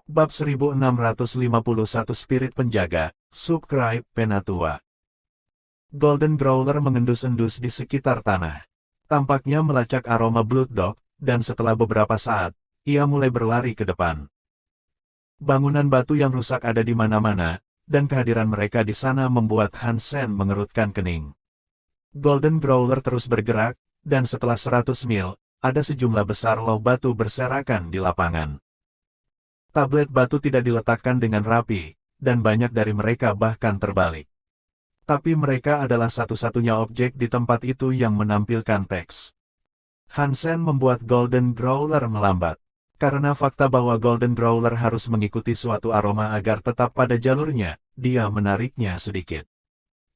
Bab 1651 Spirit Penjaga, Subscribe Penatua. Golden Growler mengendus-endus di sekitar tanah. Tampaknya melacak aroma Blood Dog, dan setelah beberapa saat, ia mulai berlari ke depan. Bangunan batu yang rusak ada di mana-mana, dan kehadiran mereka di sana membuat Hansen mengerutkan kening. Golden Growler terus bergerak, dan setelah 100 mil, ada sejumlah besar loh batu berserakan di lapangan. Tablet batu tidak diletakkan dengan rapi, dan banyak dari mereka bahkan terbalik. Tapi mereka adalah satu-satunya objek di tempat itu yang menampilkan teks. Hansen membuat Golden Growler melambat. Karena fakta bahwa Golden Growler harus mengikuti suatu aroma agar tetap pada jalurnya, dia menariknya sedikit.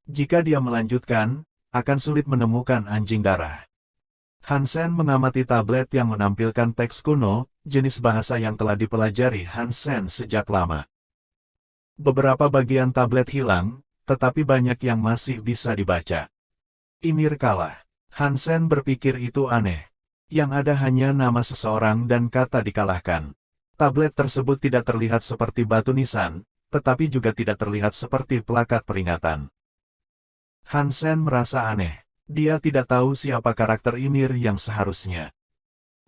Jika dia melanjutkan, akan sulit menemukan anjing darah. Hansen mengamati tablet yang menampilkan teks kuno, jenis bahasa yang telah dipelajari Hansen sejak lama. Beberapa bagian tablet hilang, tetapi banyak yang masih bisa dibaca. Ymir kalah. Hansen berpikir itu aneh. Yang ada hanya nama seseorang dan kata dikalahkan. Tablet tersebut tidak terlihat seperti batu nisan, tetapi juga tidak terlihat seperti plakat peringatan. Hansen merasa aneh. Dia tidak tahu siapa karakter Ymir yang seharusnya.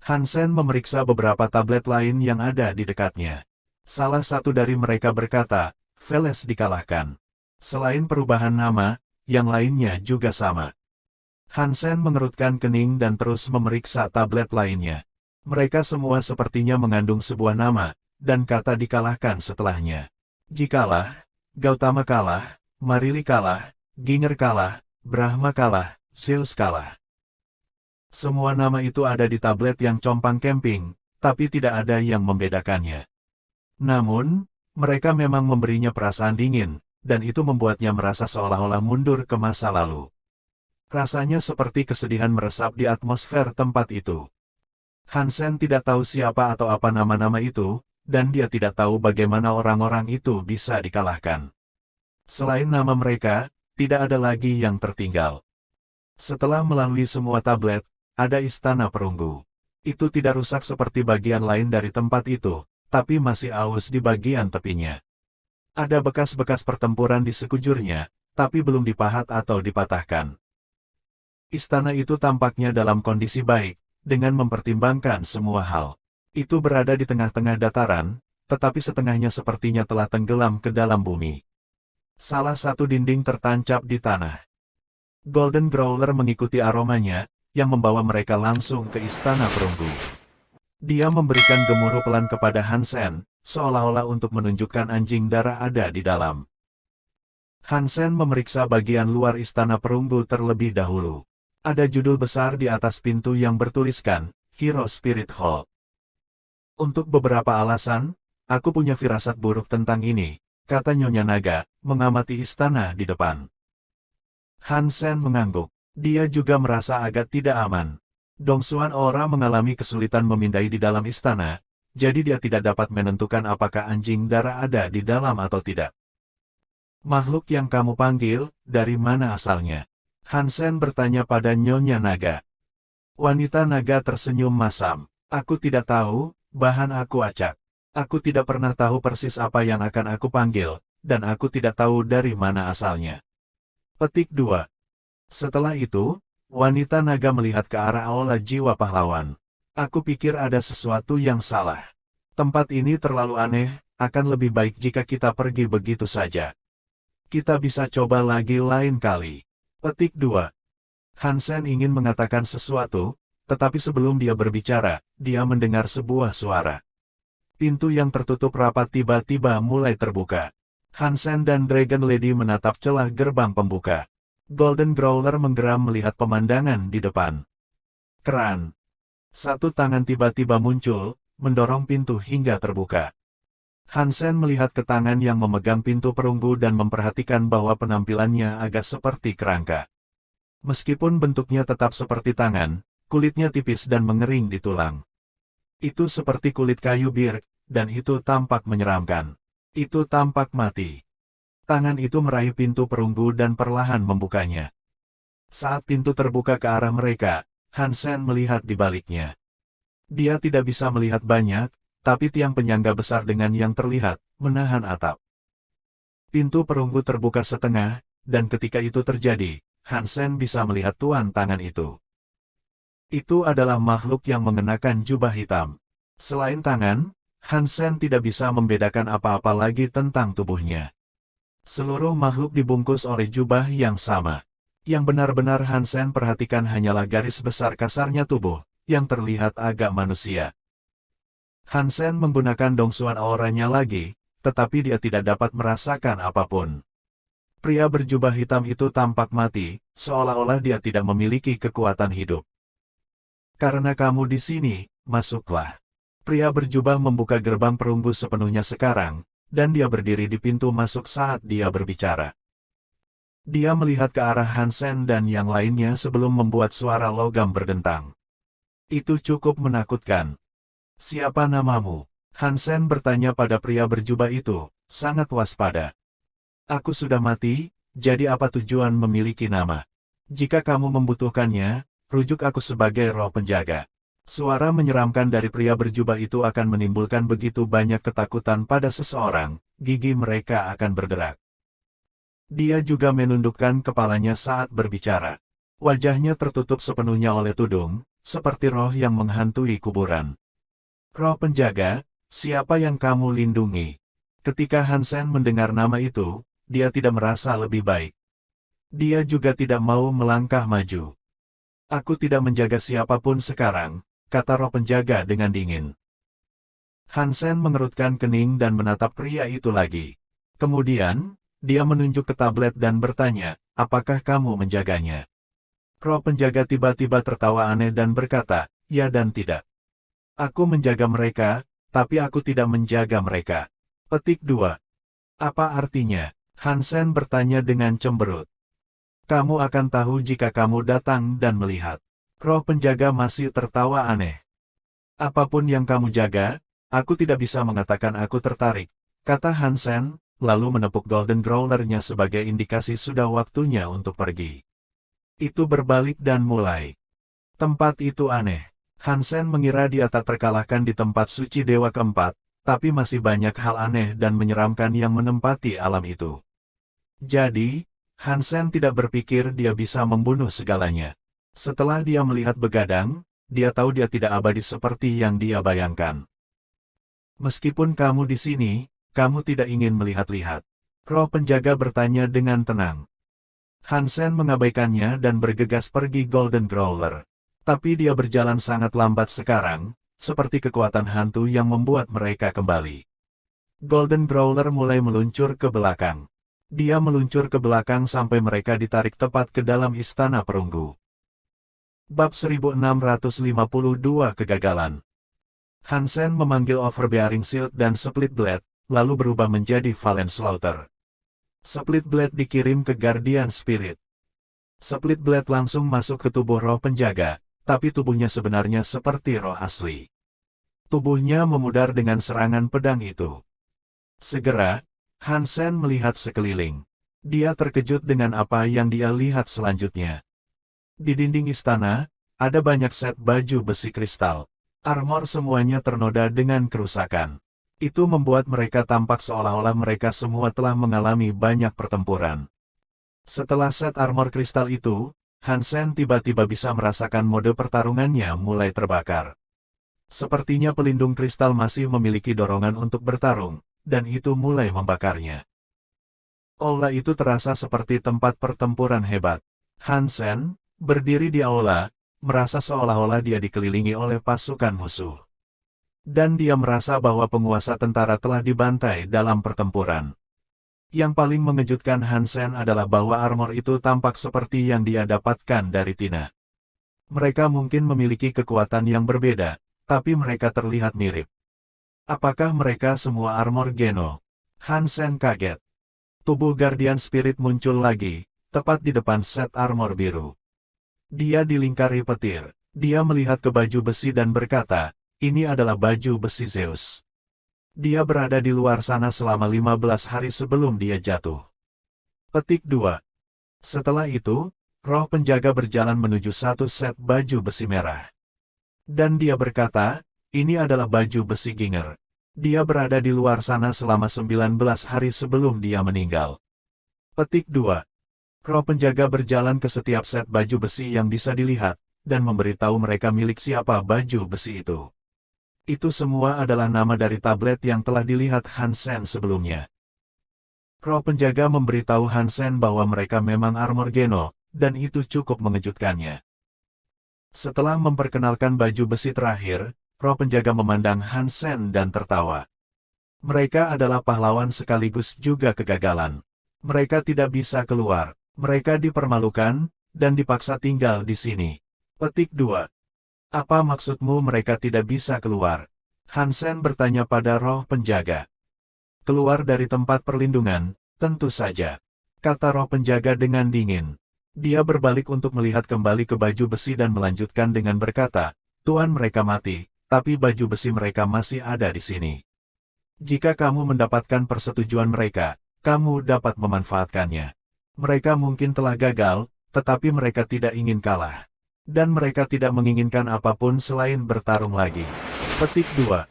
Hansen memeriksa beberapa tablet lain yang ada di dekatnya. Salah satu dari mereka berkata, Veles dikalahkan. Selain perubahan nama, yang lainnya juga sama. Hansen mengerutkan kening dan terus memeriksa tablet lainnya. Mereka semua sepertinya mengandung sebuah nama, dan kata dikalahkan setelahnya. Jikalah, Gautama kalah, Marili kalah, Ginger kalah, Brahma kalah, Zeus kalah. Semua nama itu ada di tablet yang compang camping, tapi tidak ada yang membedakannya. Namun, mereka memang memberinya perasaan dingin, dan itu membuatnya merasa seolah-olah mundur ke masa lalu. Rasanya seperti kesedihan meresap di atmosfer tempat itu. Hansen tidak tahu siapa atau apa nama-nama itu, dan dia tidak tahu bagaimana orang-orang itu bisa dikalahkan. Selain nama mereka, tidak ada lagi yang tertinggal. Setelah melalui semua tablet, ada istana perunggu. Itu tidak rusak seperti bagian lain dari tempat itu, tapi masih aus di bagian tepinya. Ada bekas-bekas pertempuran di sekujurnya, tapi belum dipahat atau dipatahkan. Istana itu tampaknya dalam kondisi baik, dengan mempertimbangkan semua hal. Itu berada di tengah-tengah dataran, tetapi setengahnya sepertinya telah tenggelam ke dalam bumi. Salah satu dinding tertancap di tanah. Golden Growler mengikuti aromanya, yang membawa mereka langsung ke istana perunggu. Dia memberikan gemuruh pelan kepada Hansen, seolah-olah untuk menunjukkan anjing darah ada di dalam. Hansen memeriksa bagian luar istana perunggu terlebih dahulu. Ada judul besar di atas pintu yang bertuliskan, Hero Spirit Hall. Untuk beberapa alasan, aku punya firasat buruk tentang ini, kata Nyonya Naga, mengamati istana di depan. Hansen mengangguk. Dia juga merasa agak tidak aman. Dongsuan Ora mengalami kesulitan memindai di dalam istana, jadi dia tidak dapat menentukan apakah anjing darah ada di dalam atau tidak. Makhluk yang kamu panggil, dari mana asalnya? Hansen bertanya pada Nyonya Naga. Wanita naga tersenyum masam. Aku tidak tahu, bahan aku acak. Aku tidak pernah tahu persis apa yang akan aku panggil, dan aku tidak tahu dari mana asalnya. Petik 2. Setelah itu, wanita naga melihat ke arah aula jiwa pahlawan. Aku pikir ada sesuatu yang salah. Tempat ini terlalu aneh, akan lebih baik jika kita pergi begitu saja. Kita bisa coba lagi lain kali. Petik 2. Hansen ingin mengatakan sesuatu, tetapi sebelum dia berbicara, dia mendengar sebuah suara. Pintu yang tertutup rapat tiba-tiba mulai terbuka. Hansen dan Dragon Lady menatap celah gerbang pembuka. Golden Growler menggeram melihat pemandangan di depan. Keran. Satu tangan tiba-tiba muncul, mendorong pintu hingga terbuka. Hansen melihat ke tangan yang memegang pintu perunggu dan memperhatikan bahwa penampilannya agak seperti kerangka. Meskipun bentuknya tetap seperti tangan, kulitnya tipis dan mengering di tulang. Itu seperti kulit kayu birk, dan itu tampak menyeramkan. Itu tampak mati. Tangan itu meraih pintu perunggu dan perlahan membukanya. Saat pintu terbuka ke arah mereka, Hansen melihat di baliknya. Dia tidak bisa melihat banyak, tapi tiang penyangga besar dengan yang terlihat, menahan atap. Pintu perunggu terbuka setengah, dan ketika itu terjadi, Hansen bisa melihat tuan tangan itu. Itu adalah makhluk yang mengenakan jubah hitam. Selain tangan, Hansen tidak bisa membedakan apa-apa lagi tentang tubuhnya. Seluruh makhluk dibungkus oleh jubah yang sama. Yang benar-benar Hansen perhatikan hanyalah garis besar kasarnya tubuh, yang terlihat agak manusia. Hansen menggunakan dongsuan auranya lagi, tetapi dia tidak dapat merasakan apapun. Pria berjubah hitam itu tampak mati, seolah-olah dia tidak memiliki kekuatan hidup. Karena kamu di sini, masuklah. Pria berjubah membuka gerbang perunggu sepenuhnya sekarang, dan dia berdiri di pintu masuk saat dia berbicara. Dia melihat ke arah Hansen dan yang lainnya sebelum membuat suara logam berdentang. Itu cukup menakutkan. Siapa namamu? Hansen bertanya pada pria berjubah itu, sangat waspada. Aku sudah mati, jadi apa tujuan memiliki nama? Jika kamu membutuhkannya, rujuk aku sebagai roh penjaga. Suara menyeramkan dari pria berjubah itu akan menimbulkan begitu banyak ketakutan pada seseorang, gigi mereka akan bergerak. Dia juga menundukkan kepalanya saat berbicara. Wajahnya tertutup sepenuhnya oleh tudung, seperti roh yang menghantui kuburan. Roh penjaga, siapa yang kamu lindungi? Ketika Hansen mendengar nama itu, dia tidak merasa lebih baik. Dia juga tidak mau melangkah maju. Aku tidak menjaga siapapun sekarang, kata roh penjaga dengan dingin. Hansen mengerutkan kening dan menatap pria itu lagi. Kemudian, dia menunjuk ke tablet dan bertanya, apakah kamu menjaganya? Roh penjaga tiba-tiba tertawa aneh dan berkata, ya dan tidak. Aku menjaga mereka, tapi aku tidak menjaga mereka. Petik 2. Apa artinya? Hansen bertanya dengan cemberut. Kamu akan tahu jika kamu datang dan melihat. Roh penjaga masih tertawa aneh. Apapun yang kamu jaga, aku tidak bisa mengatakan aku tertarik, kata Hansen, lalu menepuk Golden Growler-nya sebagai indikasi sudah waktunya untuk pergi. Itu berbalik dan mulai. Tempat itu aneh. Hansen mengira dia tak terkalahkan di tempat suci Dewa keempat, tapi masih banyak hal aneh dan menyeramkan yang menempati alam itu. Jadi, Hansen tidak berpikir dia bisa membunuh segalanya. Setelah dia melihat begadang, dia tahu dia tidak abadi seperti yang dia bayangkan. Meskipun kamu di sini, kamu tidak ingin melihat-lihat. Roh penjaga bertanya dengan tenang. Hansen mengabaikannya dan bergegas pergi Golden Growler. Tapi dia berjalan sangat lambat sekarang, seperti kekuatan hantu yang membuat mereka kembali. Golden Growler mulai meluncur ke belakang. Dia meluncur ke belakang sampai mereka ditarik tepat ke dalam istana perunggu. Bab 1652 Kegagalan. Hansen memanggil Overbearing Shield dan Split Blade, lalu berubah menjadi Valen Slaughter. Split Blade dikirim ke Guardian Spirit. Split Blade langsung masuk ke tubuh roh penjaga, tapi tubuhnya sebenarnya seperti roh asli. Tubuhnya memudar dengan serangan pedang itu. Segera, Hansen melihat sekeliling. Dia terkejut dengan apa yang dia lihat selanjutnya. Di dinding istana, ada banyak set baju besi kristal. Armor semuanya ternoda dengan kerusakan. Itu membuat mereka tampak seolah-olah mereka semua telah mengalami banyak pertempuran. Setelah set armor kristal itu, Hansen tiba-tiba bisa merasakan mode pertarungannya mulai terbakar. Sepertinya pelindung kristal masih memiliki dorongan untuk bertarung, dan itu mulai membakarnya. Aula itu terasa seperti tempat pertempuran hebat. Hansen berdiri di aula, merasa seolah-olah dia dikelilingi oleh pasukan musuh. Dan dia merasa bahwa penguasa tentara telah dibantai dalam pertempuran. Yang paling mengejutkan Hansen adalah bahwa armor itu tampak seperti yang dia dapatkan dari Tina. Mereka mungkin memiliki kekuatan yang berbeda, tapi mereka terlihat mirip. Apakah mereka semua armor Geno? Hansen kaget. Tubuh Guardian Spirit muncul lagi, tepat di depan set armor biru. Dia dilingkari petir. Dia melihat ke baju besi dan berkata, ini adalah baju besi Zeus. Dia berada di luar sana selama 15 hari sebelum dia jatuh. Petik 2. Setelah itu, roh penjaga berjalan menuju satu set baju besi merah. Dan dia berkata, Ini adalah baju besi Ginger. Dia berada di luar sana selama 19 hari sebelum dia meninggal. Petik 2. Roh penjaga berjalan ke setiap set baju besi yang bisa dilihat, dan memberitahu mereka milik siapa baju besi itu. Itu semua adalah nama dari tablet yang telah dilihat Hansen sebelumnya. Roh penjaga memberitahu Hansen bahwa mereka memang armor Geno, dan itu cukup mengejutkannya. Setelah memperkenalkan baju besi terakhir, roh penjaga memandang Hansen dan tertawa. Mereka adalah pahlawan sekaligus juga kegagalan. Mereka tidak bisa keluar, mereka dipermalukan, dan dipaksa tinggal di sini. Petik 2. Apa maksudmu mereka tidak bisa keluar? Hansen bertanya pada roh penjaga. Keluar dari tempat perlindungan, tentu saja, kata roh penjaga dengan dingin. Dia berbalik untuk melihat kembali ke baju besi dan melanjutkan dengan berkata, Tuan mereka mati, tapi baju besi mereka masih ada di sini. Jika kamu mendapatkan persetujuan mereka, kamu dapat memanfaatkannya. Mereka mungkin telah gagal, tetapi mereka tidak ingin kalah. Dan mereka tidak menginginkan apapun selain bertarung lagi. Petik 2.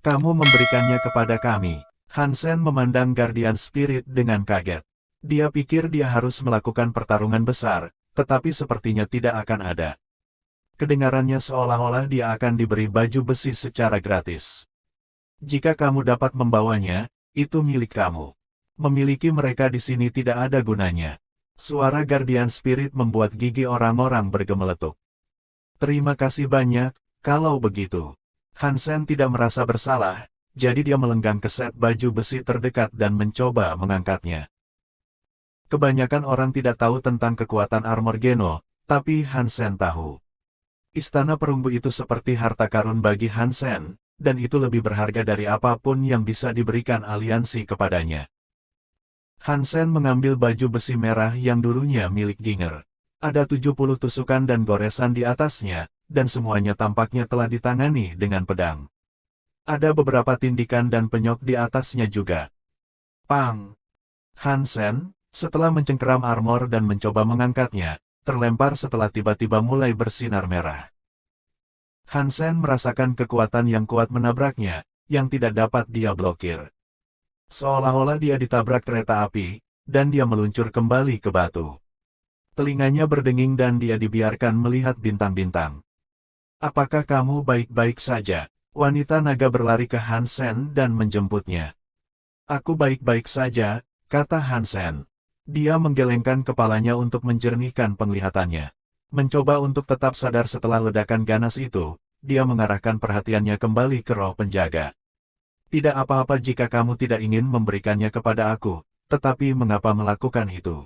Kamu memberikannya kepada kami. Hansen memandang Guardian Spirit dengan kaget. Dia pikir dia harus melakukan pertarungan besar, tetapi sepertinya tidak akan ada. Kedengarannya seolah-olah dia akan diberi baju besi secara gratis. Jika kamu dapat membawanya, itu milik kamu. Memiliki mereka di sini tidak ada gunanya. Suara Guardian Spirit membuat gigi orang-orang bergemeletuk. Terima kasih banyak, kalau begitu. Hansen tidak merasa bersalah, jadi dia melenggang ke set baju besi terdekat dan mencoba mengangkatnya. Kebanyakan orang tidak tahu tentang kekuatan armor Geno, tapi Hansen tahu. Istana perunggu itu seperti harta karun bagi Hansen, dan itu lebih berharga dari apapun yang bisa diberikan aliansi kepadanya. Hansen mengambil baju besi merah yang dulunya milik Ginger. Ada 70 tusukan dan goresan di atasnya, dan semuanya tampaknya telah ditangani dengan pedang. Ada beberapa tindikan dan penyok di atasnya juga. Pang! Hansen, setelah mencengkeram armor dan mencoba mengangkatnya, terlempar setelah tiba-tiba mulai bersinar merah. Hansen merasakan kekuatan yang kuat menabraknya, yang tidak dapat dia blokir. Seolah-olah dia ditabrak kereta api, dan dia meluncur kembali ke batu. Telinganya berdenging dan dia dibiarkan melihat bintang-bintang. Apakah kamu baik-baik saja? Wanita naga berlari ke Hansen dan menjemputnya. Aku baik-baik saja, kata Hansen. Dia menggelengkan kepalanya untuk menjernihkan penglihatannya. Mencoba untuk tetap sadar setelah ledakan ganas itu, dia mengarahkan perhatiannya kembali ke roh penjaga. Tidak apa-apa jika kamu tidak ingin memberikannya kepada aku, tetapi mengapa melakukan itu?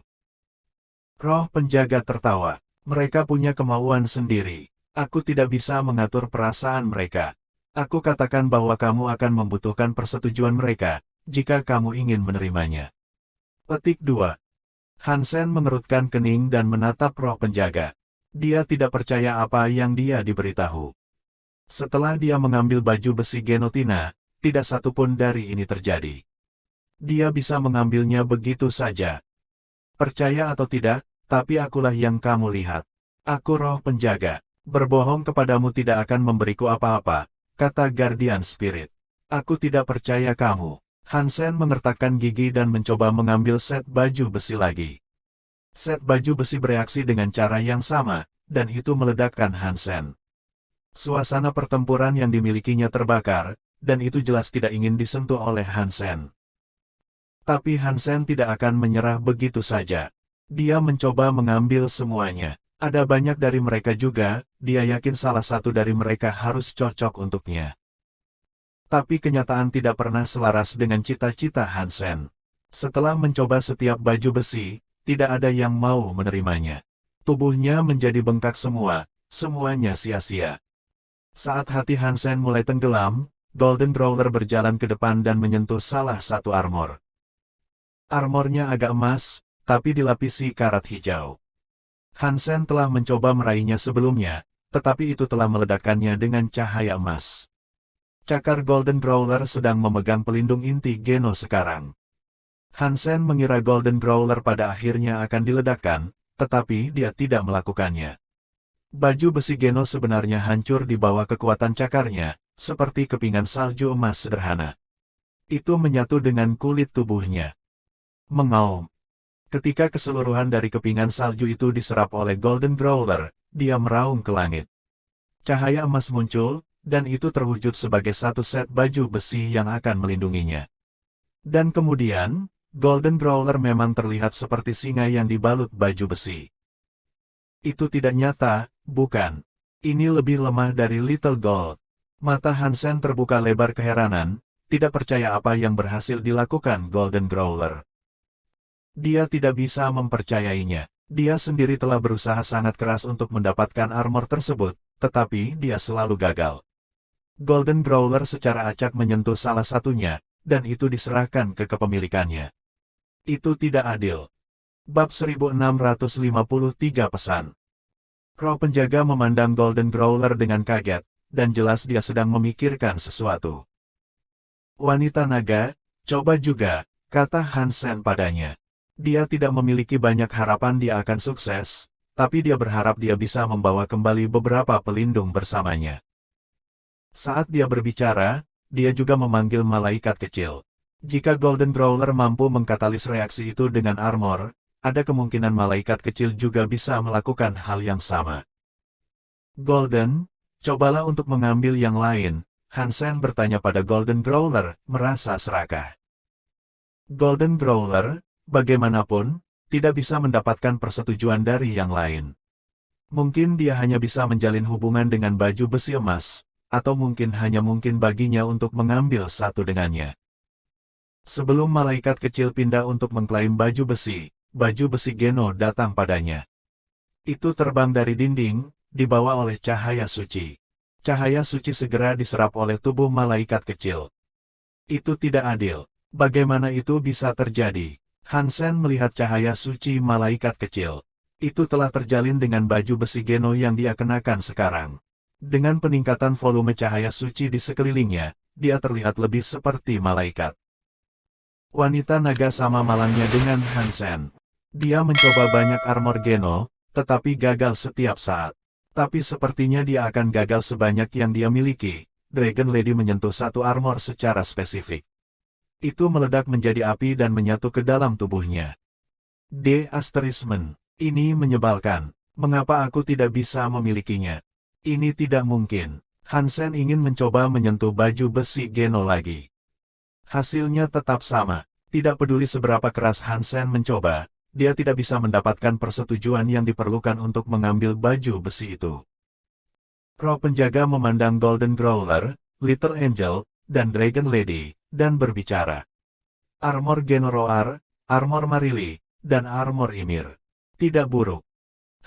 Roh penjaga tertawa. Mereka punya kemauan sendiri. Aku tidak bisa mengatur perasaan mereka. Aku katakan bahwa kamu akan membutuhkan persetujuan mereka, jika kamu ingin menerimanya. Petik 2. Hansen mengerutkan kening dan menatap roh penjaga. Dia tidak percaya apa yang dia diberitahu. Setelah dia mengambil baju besi Genotina, tidak satu pun dari ini terjadi. Dia bisa mengambilnya begitu saja. Percaya atau tidak, tapi akulah yang kamu lihat. Aku roh penjaga. Berbohong kepadamu tidak akan memberiku apa-apa, kata Guardian Spirit. Aku tidak percaya kamu. Hansen mengertakkan gigi dan mencoba mengambil set baju besi lagi. Set baju besi bereaksi dengan cara yang sama, dan itu meledakkan Hansen. Suasana pertempuran yang dimilikinya terbakar, dan itu jelas tidak ingin disentuh oleh Hansen. Tapi Hansen tidak akan menyerah begitu saja. Dia mencoba mengambil semuanya. Ada banyak dari mereka juga, dia yakin salah satu dari mereka harus cocok untuknya. Tapi kenyataan tidak pernah selaras dengan cita-cita Hansen. Setelah mencoba setiap baju besi, tidak ada yang mau menerimanya. Tubuhnya menjadi bengkak semua, semuanya sia-sia. Saat hati Hansen mulai tenggelam, Golden Growler berjalan ke depan dan menyentuh salah satu armor. Armornya agak emas, tapi dilapisi karat hijau. Hansen telah mencoba meraihnya sebelumnya, tetapi itu telah meledakkannya dengan cahaya emas. Cakar Golden Growler sedang memegang pelindung inti Geno sekarang. Hansen mengira Golden Growler pada akhirnya akan diledakkan, tetapi dia tidak melakukannya. Baju besi Geno sebenarnya hancur di bawah kekuatan cakarnya, seperti kepingan salju emas sederhana. Itu menyatu dengan kulit tubuhnya. Mengaum. Ketika keseluruhan dari kepingan salju itu diserap oleh Golden Growler, dia meraung ke langit. Cahaya emas muncul, dan itu terwujud sebagai satu set baju besi yang akan melindunginya. Dan kemudian, Golden Growler memang terlihat seperti singa yang dibalut baju besi. Itu tidak nyata, bukan? Ini lebih lemah dari Little Gold. Mata Hansen terbuka lebar keheranan, tidak percaya apa yang berhasil dilakukan Golden Growler. Dia tidak bisa mempercayainya. Dia sendiri telah berusaha sangat keras untuk mendapatkan armor tersebut, tetapi dia selalu gagal. Golden Growler secara acak menyentuh salah satunya, dan itu diserahkan ke kepemilikannya. Itu tidak adil. Bab 1653 pesan. Crow penjaga memandang Golden Growler dengan kaget, dan jelas dia sedang memikirkan sesuatu. Wanita naga, coba juga, kata Hansen padanya. Dia tidak memiliki banyak harapan dia akan sukses, tapi dia berharap dia bisa membawa kembali beberapa pelindung bersamanya. Saat dia berbicara, dia juga memanggil malaikat kecil. Jika Golden Growler mampu mengkatalis reaksi itu dengan armor, ada kemungkinan malaikat kecil juga bisa melakukan hal yang sama. Golden, cobalah untuk mengambil yang lain, Hansen bertanya pada Golden Growler, merasa serakah. Golden Growler, bagaimanapun, tidak bisa mendapatkan persetujuan dari yang lain. Mungkin dia hanya bisa menjalin hubungan dengan baju besi emas, atau mungkin hanya mungkin baginya untuk mengambil satu dengannya. Sebelum malaikat kecil pindah untuk mengklaim baju besi Geno datang padanya. Itu terbang dari dinding, dibawa oleh cahaya suci. Cahaya suci segera diserap oleh tubuh malaikat kecil. Itu tidak adil. Bagaimana itu bisa terjadi? Hansen melihat cahaya suci malaikat kecil. Itu telah terjalin dengan baju besi Geno yang dia kenakan sekarang. Dengan peningkatan volume cahaya suci di sekelilingnya, dia terlihat lebih seperti malaikat. Wanita naga sama malangnya dengan Hansen. Dia mencoba banyak armor Geno, tetapi gagal setiap saat. Tapi sepertinya dia akan gagal sebanyak yang dia miliki. Dragon Lady menyentuh satu armor secara spesifik. Itu meledak menjadi api dan menyatu ke dalam tubuhnya. Asterismen. Ini menyebalkan. Mengapa aku tidak bisa memilikinya? Ini tidak mungkin. Hansen ingin mencoba menyentuh baju besi Geno lagi. Hasilnya tetap sama. Tidak peduli seberapa keras Hansen mencoba, dia tidak bisa mendapatkan persetujuan yang diperlukan untuk mengambil baju besi itu. Crow penjaga memandang Golden Growler, Little Angel, dan Dragon Lady, dan berbicara. Armor Geno Roar, armor Marili, dan armor Ymir. Tidak buruk.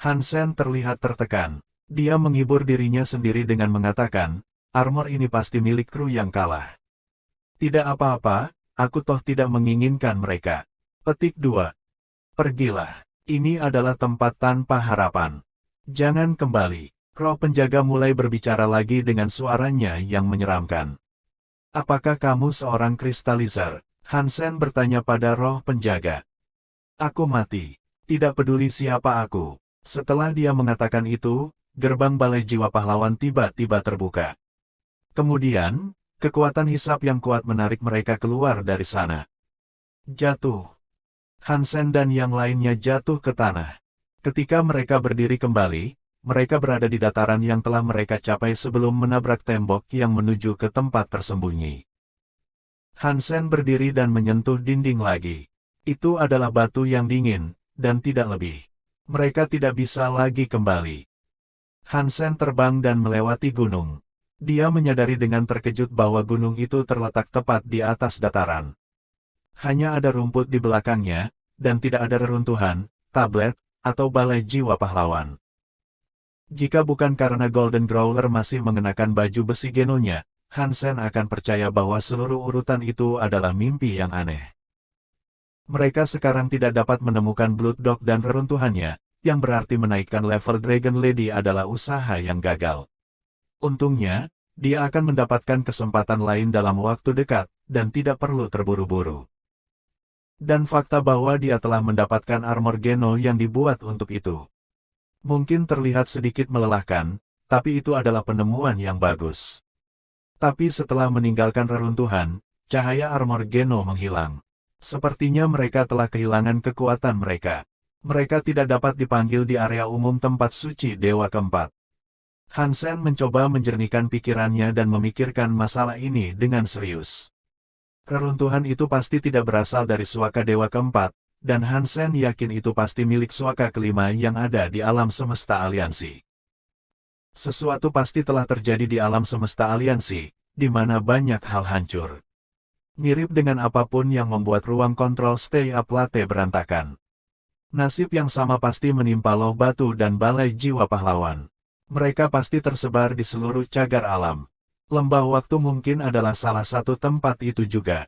Hansen terlihat tertekan. Dia menghibur dirinya sendiri dengan mengatakan, armor ini pasti milik kru yang kalah. Tidak apa-apa, aku toh tidak menginginkan mereka. Petik 2. Pergilah. Ini adalah tempat tanpa harapan. Jangan kembali. Crow penjaga mulai berbicara lagi dengan suaranya yang menyeramkan. Apakah kamu seorang kristalizer? Hansen bertanya pada roh penjaga. Aku mati. Tidak peduli siapa aku. Setelah dia mengatakan itu, gerbang balai jiwa pahlawan tiba-tiba terbuka. Kemudian, kekuatan hisap yang kuat menarik mereka keluar dari sana. Jatuh. Hansen dan yang lainnya jatuh ke tanah. Ketika mereka berdiri kembali, mereka berada di dataran yang telah mereka capai sebelum menabrak tembok yang menuju ke tempat tersembunyi. Hansen berdiri dan menyentuh dinding lagi. Itu adalah batu yang dingin, dan tidak lebih. Mereka tidak bisa lagi kembali. Hansen terbang dan melewati gunung. Dia menyadari dengan terkejut bahwa gunung itu terletak tepat di atas dataran. Hanya ada rumput di belakangnya, dan tidak ada reruntuhan, tablet, atau balai jiwa pahlawan. Jika bukan karena Golden Growler masih mengenakan baju besi Genonya, Hansen akan percaya bahwa seluruh urutan itu adalah mimpi yang aneh. Mereka sekarang tidak dapat menemukan Blood Dog dan reruntuhannya, yang berarti menaikkan level Dragon Lady adalah usaha yang gagal. Untungnya, dia akan mendapatkan kesempatan lain dalam waktu dekat, dan tidak perlu terburu-buru. Dan fakta bahwa dia telah mendapatkan armor Geno yang dibuat untuk itu. Mungkin terlihat sedikit melelahkan, tapi itu adalah penemuan yang bagus. Tapi setelah meninggalkan reruntuhan, cahaya armor Geno menghilang. Sepertinya mereka telah kehilangan kekuatan mereka. Mereka tidak dapat dipanggil di area umum tempat suci Dewa Keempat. Hansen mencoba menjernihkan pikirannya dan memikirkan masalah ini dengan serius. Reruntuhan itu pasti tidak berasal dari suaka Dewa Keempat, dan Hansen yakin itu pasti milik suaka kelima yang ada di alam semesta aliansi. Sesuatu pasti telah terjadi di alam semesta aliansi, di mana banyak hal hancur. Mirip dengan apapun yang membuat ruang kontrol Stay Up Latte berantakan. Nasib yang sama pasti menimpa Loh Batu dan Balai Jiwa Pahlawan. Mereka pasti tersebar di seluruh cagar alam. Lembah Waktu mungkin adalah salah satu tempat itu juga.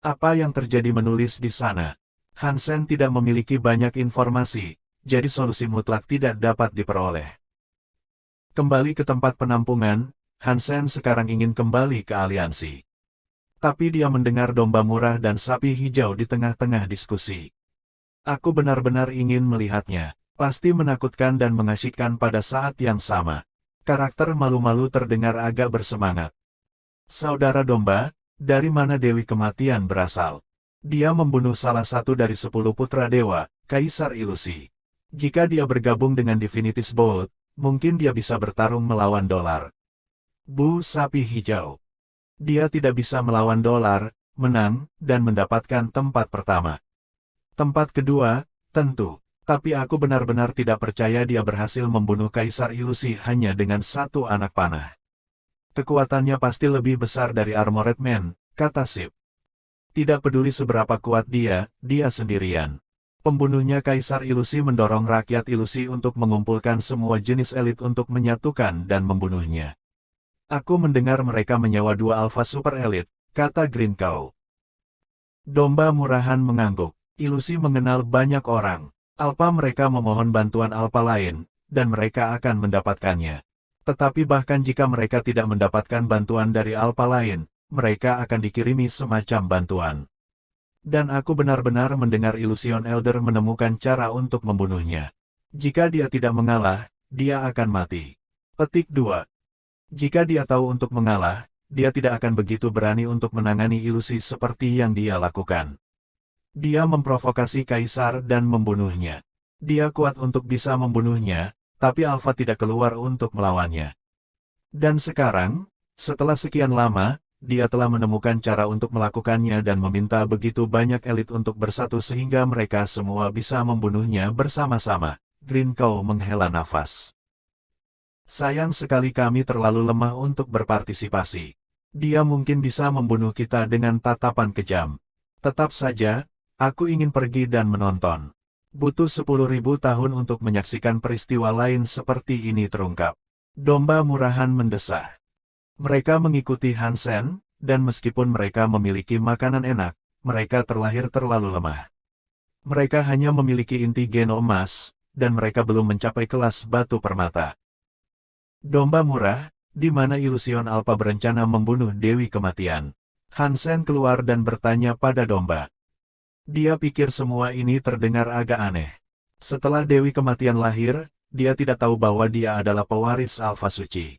Apa yang terjadi menulis di sana? Hansen tidak memiliki banyak informasi, jadi solusi mutlak tidak dapat diperoleh. Kembali ke tempat penampungan, Hansen sekarang ingin kembali ke aliansi. Tapi dia mendengar domba murah dan sapi hijau di tengah-tengah diskusi. Aku benar-benar ingin melihatnya. Pasti menakutkan dan mengasyikkan pada saat yang sama. Karakter malu-malu terdengar agak bersemangat. Saudara domba, dari mana Dewi Kematian berasal? Dia membunuh salah satu dari 10 putra dewa, Kaisar Ilusi. Jika dia bergabung dengan Divinity's Bolt, mungkin dia bisa bertarung melawan dolar. Bu sapi hijau. Dia tidak bisa melawan dolar, menang, dan mendapatkan tempat pertama. Tempat kedua, tentu. Tapi aku benar-benar tidak percaya dia berhasil membunuh Kaisar Ilusi hanya dengan satu anak panah. Kekuatannya pasti lebih besar dari Armored Man, kata Sip. Tidak peduli seberapa kuat dia sendirian. Pembunuhnya Kaisar Ilusi mendorong rakyat ilusi untuk mengumpulkan semua jenis elit untuk menyatukan dan membunuhnya. Aku mendengar mereka menyewa 2 Alpha Super Elite, kata Green Cow. Domba murahan mengangguk. Ilusi mengenal banyak orang. Alpha mereka memohon bantuan Alpha lain, dan mereka akan mendapatkannya. Tetapi bahkan jika mereka tidak mendapatkan bantuan dari Alpha lain, mereka akan dikirimi semacam bantuan. Dan aku benar-benar mendengar Illusion Elder menemukan cara untuk membunuhnya. Jika dia tidak mengalah, dia akan mati. Petik 2. Jika dia tahu untuk mengalah, dia tidak akan begitu berani untuk menangani ilusi seperti yang dia lakukan. Dia memprovokasi Kaisar dan membunuhnya. Dia kuat untuk bisa membunuhnya, tapi Alpha tidak keluar untuk melawannya. Dan sekarang, setelah sekian lama, dia telah menemukan cara untuk melakukannya dan meminta begitu banyak elit untuk bersatu sehingga mereka semua bisa membunuhnya bersama-sama. Green Cow menghela nafas. Sayang sekali kami terlalu lemah untuk berpartisipasi. Dia mungkin bisa membunuh kita dengan tatapan kejam. Tetap saja, aku ingin pergi dan menonton. Butuh 10.000 tahun untuk menyaksikan peristiwa lain seperti ini terungkap. Domba murahan mendesah. Mereka mengikuti Hansen, dan meskipun mereka memiliki makanan enak, mereka terlahir terlalu lemah. Mereka hanya memiliki inti Geno emas, dan mereka belum mencapai kelas batu permata. Domba murah, di mana Illusion Alpha berencana membunuh Dewi Kematian. Hansen keluar dan bertanya pada domba. Dia pikir semua ini terdengar agak aneh. Setelah Dewi Kematian lahir, dia tidak tahu bahwa dia adalah pewaris Alpha Suci.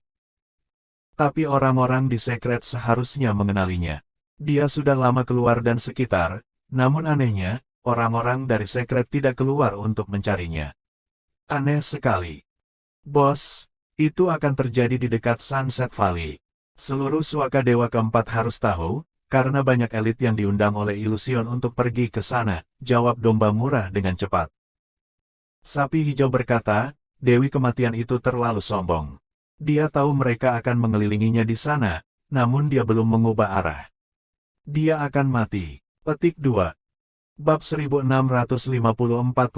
Tapi orang-orang di Secret seharusnya mengenalinya. Dia sudah lama keluar dan sekitar, namun anehnya, orang-orang dari Secret tidak keluar untuk mencarinya. Aneh sekali. Bos, itu akan terjadi di dekat Sunset Valley. Seluruh suaka Dewa Keempat harus tahu, karena banyak elit yang diundang oleh Illusion untuk pergi ke sana, jawab domba murah dengan cepat. Sapi hijau berkata, Dewi Kematian itu terlalu sombong. Dia tahu mereka akan mengelilinginya di sana, namun dia belum mengubah arah. Dia akan mati. Petik 2. Bab 1654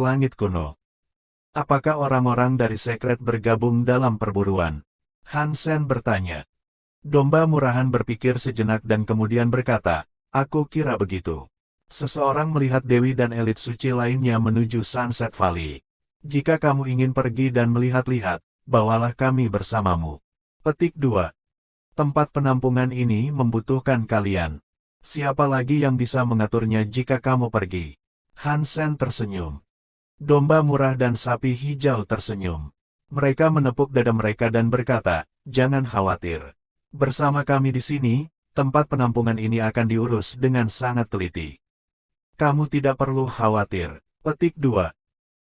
Langit Kuno. Apakah orang-orang dari Secret bergabung dalam perburuan? Hansen bertanya. Domba murahan berpikir sejenak dan kemudian berkata, aku kira begitu. Seseorang melihat Dewi dan elit suci lainnya menuju Sunset Valley. Jika kamu ingin pergi dan melihat-lihat, bawalah kami bersamamu. Petik 2. Tempat penampungan ini membutuhkan kalian. Siapa lagi yang bisa mengaturnya jika kamu pergi? Hansen tersenyum. Domba murah dan sapi hijau tersenyum. Mereka menepuk dada mereka dan berkata, jangan khawatir. Bersama kami di sini, tempat penampungan ini akan diurus dengan sangat teliti. Kamu tidak perlu khawatir. Petik 2.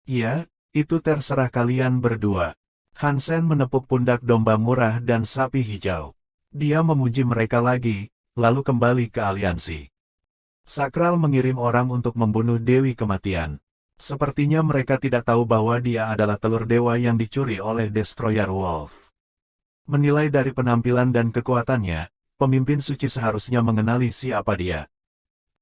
Iya, itu terserah kalian berdua. Hansen menepuk pundak domba murah dan sapi hijau. Dia memuji mereka lagi, lalu kembali ke aliansi. Sakral mengirim orang untuk membunuh Dewi Kematian. Sepertinya mereka tidak tahu bahwa dia adalah telur dewa yang dicuri oleh Destroyer Wolf. Menilai dari penampilan dan kekuatannya, pemimpin suci seharusnya mengenali siapa dia.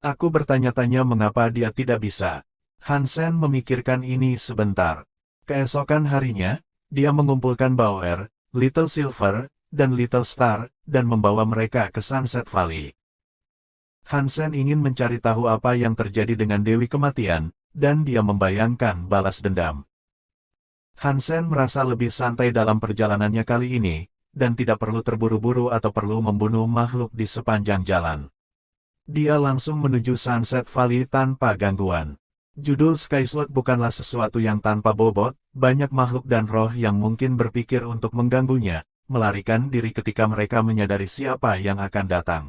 Aku bertanya-tanya mengapa dia tidak bisa. Hansen memikirkan ini sebentar. Keesokan harinya, dia mengumpulkan Bauer, Little Silver, dan Little Star, dan membawa mereka ke Sunset Valley. Hansen ingin mencari tahu apa yang terjadi dengan Dewi Kematian, dan dia membayangkan balas dendam. Hansen merasa lebih santai dalam perjalanannya kali ini, dan tidak perlu terburu-buru atau perlu membunuh makhluk di sepanjang jalan. Dia langsung menuju Sunset Valley tanpa gangguan. Judul Skysword bukanlah sesuatu yang tanpa bobot, banyak makhluk dan roh yang mungkin berpikir untuk mengganggunya, melarikan diri ketika mereka menyadari siapa yang akan datang.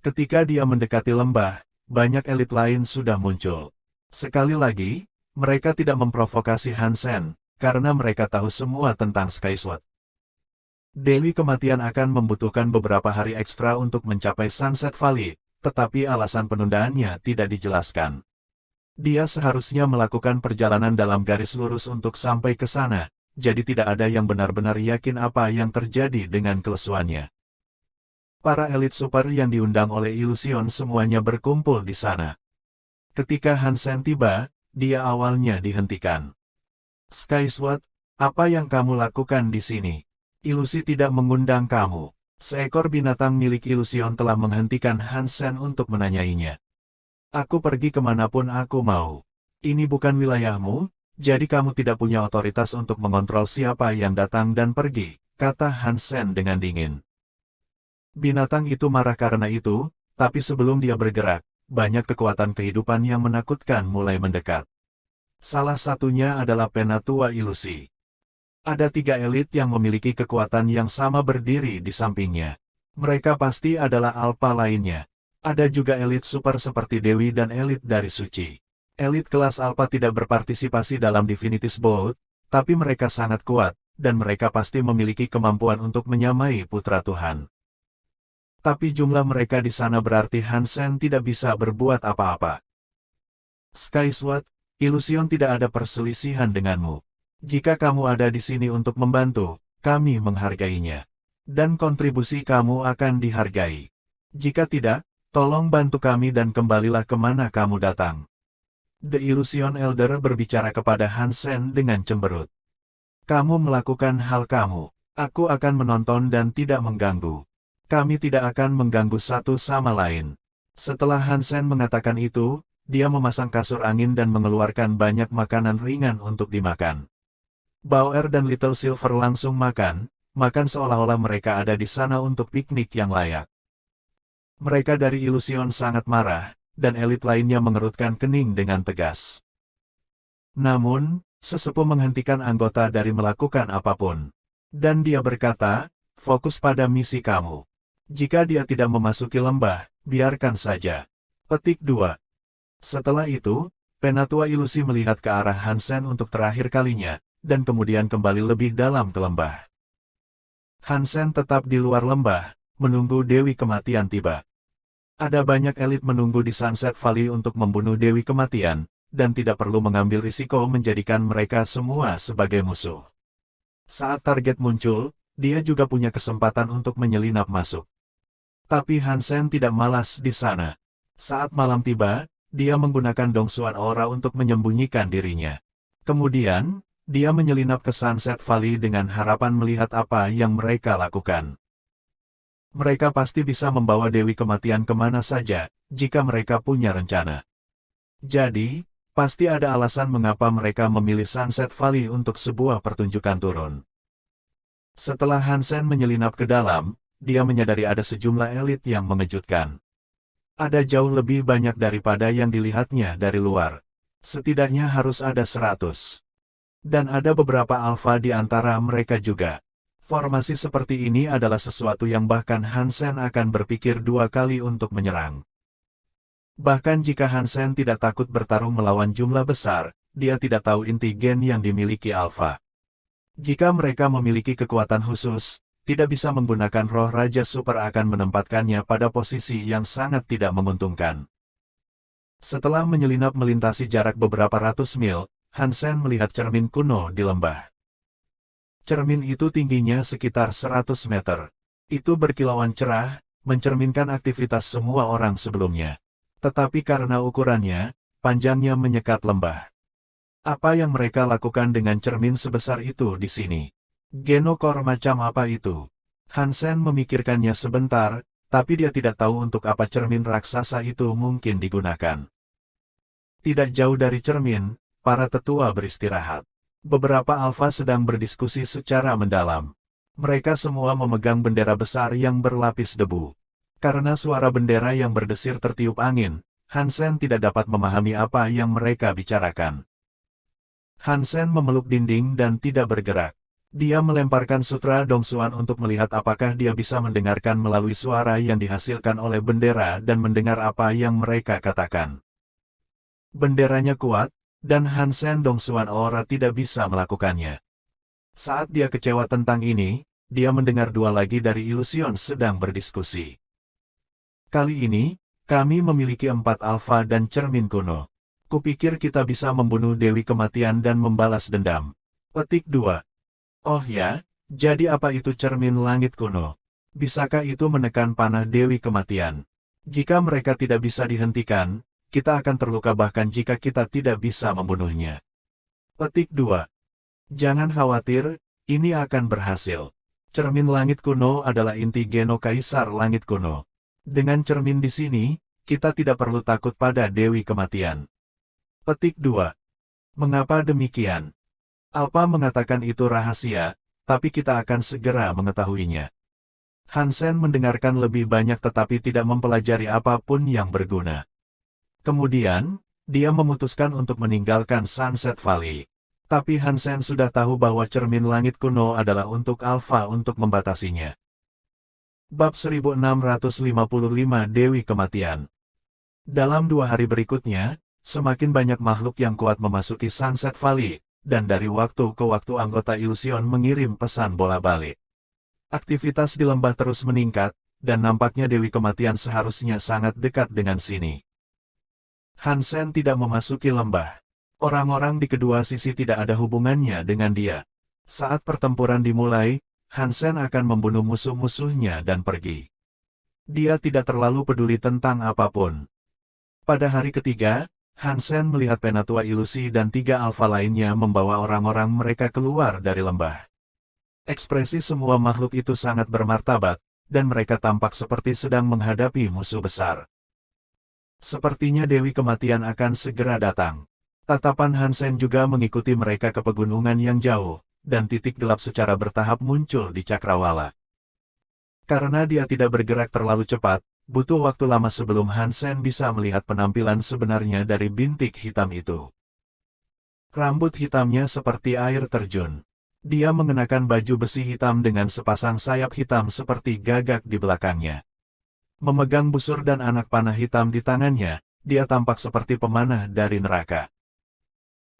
Ketika dia mendekati lembah, banyak elit lain sudah muncul. Sekali lagi, mereka tidak memprovokasi Hansen, karena mereka tahu semua tentang Skysword. Dewi Kematian akan membutuhkan beberapa hari ekstra untuk mencapai Sunset Valley, tetapi alasan penundaannya tidak dijelaskan. Dia seharusnya melakukan perjalanan dalam garis lurus untuk sampai ke sana, jadi tidak ada yang benar-benar yakin apa yang terjadi dengan kelesuannya. Para elit super yang diundang oleh Illusion semuanya berkumpul di sana. Ketika Hansen tiba, dia awalnya dihentikan. Skysword, apa yang kamu lakukan di sini? Ilusi tidak mengundang kamu. Seekor binatang milik Illusion telah menghentikan Hansen untuk menanyainya. Aku pergi kemanapun aku mau. Ini bukan wilayahmu, jadi kamu tidak punya otoritas untuk mengontrol siapa yang datang dan pergi, kata Hansen dengan dingin. Binatang itu marah karena itu, tapi sebelum dia bergerak, banyak kekuatan kehidupan yang menakutkan mulai mendekat. Salah satunya adalah Penatua Ilusi. Ada 3 elit yang memiliki kekuatan yang sama berdiri di sampingnya. Mereka pasti adalah alpha lainnya. Ada juga elit super seperti Dewi dan elit dari Suci. Elit kelas alpha tidak berpartisipasi dalam Divinity's Bout, tapi mereka sangat kuat, dan mereka pasti memiliki kemampuan untuk menyamai Putra Tuhan. Tapi jumlah mereka di sana berarti Hansen tidak bisa berbuat apa-apa. Skysword, Illusion tidak ada perselisihan denganmu. Jika kamu ada di sini untuk membantu, kami menghargainya. Dan kontribusi kamu akan dihargai. Jika tidak, tolong bantu kami dan kembalilah kemana kamu datang. The Illusion Elder berbicara kepada Hansen dengan cemberut. Kamu melakukan hal kamu. Aku akan menonton dan tidak mengganggu. Kami tidak akan mengganggu satu sama lain. Setelah Hansen mengatakan itu, dia memasang kasur angin dan mengeluarkan banyak makanan ringan untuk dimakan. Bauer dan Little Silver langsung makan seolah-olah mereka ada di sana untuk piknik yang layak. Mereka dari Illusion sangat marah, dan elit lainnya mengerutkan kening dengan tegas. Namun, sesepuh menghentikan anggota dari melakukan apapun. Dan dia berkata, fokus pada misi kamu. Jika dia tidak memasuki lembah, biarkan saja. Petik 2. Setelah itu, Penatua Ilusi melihat ke arah Hansen untuk terakhir kalinya, dan kemudian kembali lebih dalam ke lembah. Hansen tetap di luar lembah, menunggu Dewi Kematian tiba. Ada banyak elit menunggu di Sunset Valley untuk membunuh Dewi Kematian, dan tidak perlu mengambil risiko menjadikan mereka semua sebagai musuh. Saat target muncul, dia juga punya kesempatan untuk menyelinap masuk. Tapi Hansen tidak malas di sana. Saat malam tiba, dia menggunakan Dongsuan Aura untuk menyembunyikan dirinya. Kemudian, dia menyelinap ke Sunset Valley dengan harapan melihat apa yang mereka lakukan. Mereka pasti bisa membawa Dewi Kematian kemana saja, jika mereka punya rencana. Jadi, pasti ada alasan mengapa mereka memilih Sunset Valley untuk sebuah pertunjukan turun. Setelah Hansen menyelinap ke dalam, dia menyadari ada sejumlah elit yang mengejutkan. Ada jauh lebih banyak daripada yang dilihatnya dari luar. Setidaknya harus ada 100. Dan ada beberapa alfa di antara mereka juga. Formasi seperti ini adalah sesuatu yang bahkan Hansen akan berpikir dua kali untuk menyerang. Bahkan jika Hansen tidak takut bertarung melawan jumlah besar, dia tidak tahu inti gen yang dimiliki Alpha. Jika mereka memiliki kekuatan khusus, tidak bisa menggunakan roh Raja Super akan menempatkannya pada posisi yang sangat tidak menguntungkan. Setelah menyelinap melintasi jarak beberapa ratus mil, Hansen melihat cermin kuno di lembah. Cermin itu tingginya sekitar 100 meter. Itu berkilauan cerah, mencerminkan aktivitas semua orang sebelumnya. Tetapi karena ukurannya, panjangnya menyekat lembah. Apa yang mereka lakukan dengan cermin sebesar itu di sini? Genokor macam apa itu? Hansen memikirkannya sebentar, tapi dia tidak tahu untuk apa cermin raksasa itu mungkin digunakan. Tidak jauh dari cermin, para tetua beristirahat. Beberapa alfa sedang berdiskusi secara mendalam. Mereka semua memegang bendera besar yang berlapis debu. Karena suara bendera yang berdesir tertiup angin, Hansen tidak dapat memahami apa yang mereka bicarakan. Hansen memeluk dinding dan tidak bergerak. Dia melemparkan sutra Dongsuan untuk melihat apakah dia bisa mendengarkan melalui suara yang dihasilkan oleh bendera dan mendengar apa yang mereka katakan. Benderanya kuat, dan Hansen Dongsuan Aura tidak bisa melakukannya. Saat dia kecewa tentang ini, dia mendengar dua lagi dari Illusion sedang berdiskusi. Kali ini, kami memiliki 4 alfa dan cermin kuno. Kupikir kita bisa membunuh Dewi Kematian dan membalas dendam. Petik 2. Oh ya, jadi apa itu cermin langit kuno? Bisakah itu menekan panah Dewi Kematian? Jika mereka tidak bisa dihentikan, kita akan terluka bahkan jika kita tidak bisa membunuhnya. Petik 2. Jangan khawatir, ini akan berhasil. Cermin langit kuno adalah inti Geno Kaisar Langit kuno. Dengan cermin di sini, kita tidak perlu takut pada Dewi Kematian. Petik 2. Mengapa demikian? Alpha mengatakan itu rahasia, tapi kita akan segera mengetahuinya. Hansen mendengarkan lebih banyak tetapi tidak mempelajari apapun yang berguna. Kemudian, dia memutuskan untuk meninggalkan Sunset Valley. Tapi Hansen sudah tahu bahwa cermin langit kuno adalah untuk Alpha untuk membatasinya. Bab 1655 Dewi Kematian. Dalam 2 hari berikutnya, semakin banyak makhluk yang kuat memasuki Sunset Valley, dan dari waktu ke waktu anggota Illusion mengirim pesan bola-balik. Aktivitas di lembah terus meningkat, dan nampaknya Dewi Kematian seharusnya sangat dekat dengan sini. Hansen tidak memasuki lembah. Orang-orang di kedua sisi tidak ada hubungannya dengan dia. Saat pertempuran dimulai, Hansen akan membunuh musuh-musuhnya dan pergi. Dia tidak terlalu peduli tentang apapun. Pada hari ketiga, Hansen melihat Penatua Ilusi dan 3 alfa lainnya membawa orang-orang mereka keluar dari lembah. Ekspresi semua makhluk itu sangat bermartabat, dan mereka tampak seperti sedang menghadapi musuh besar. Sepertinya Dewi Kematian akan segera datang. Tatapan Hansen juga mengikuti mereka ke pegunungan yang jauh, dan titik gelap secara bertahap muncul di Cakrawala. Karena dia tidak bergerak terlalu cepat, butuh waktu lama sebelum Hansen bisa melihat penampilan sebenarnya dari bintik hitam itu. Rambut hitamnya seperti air terjun. Dia mengenakan baju besi hitam dengan sepasang sayap hitam seperti gagak di belakangnya. Memegang busur dan anak panah hitam di tangannya, dia tampak seperti pemanah dari neraka.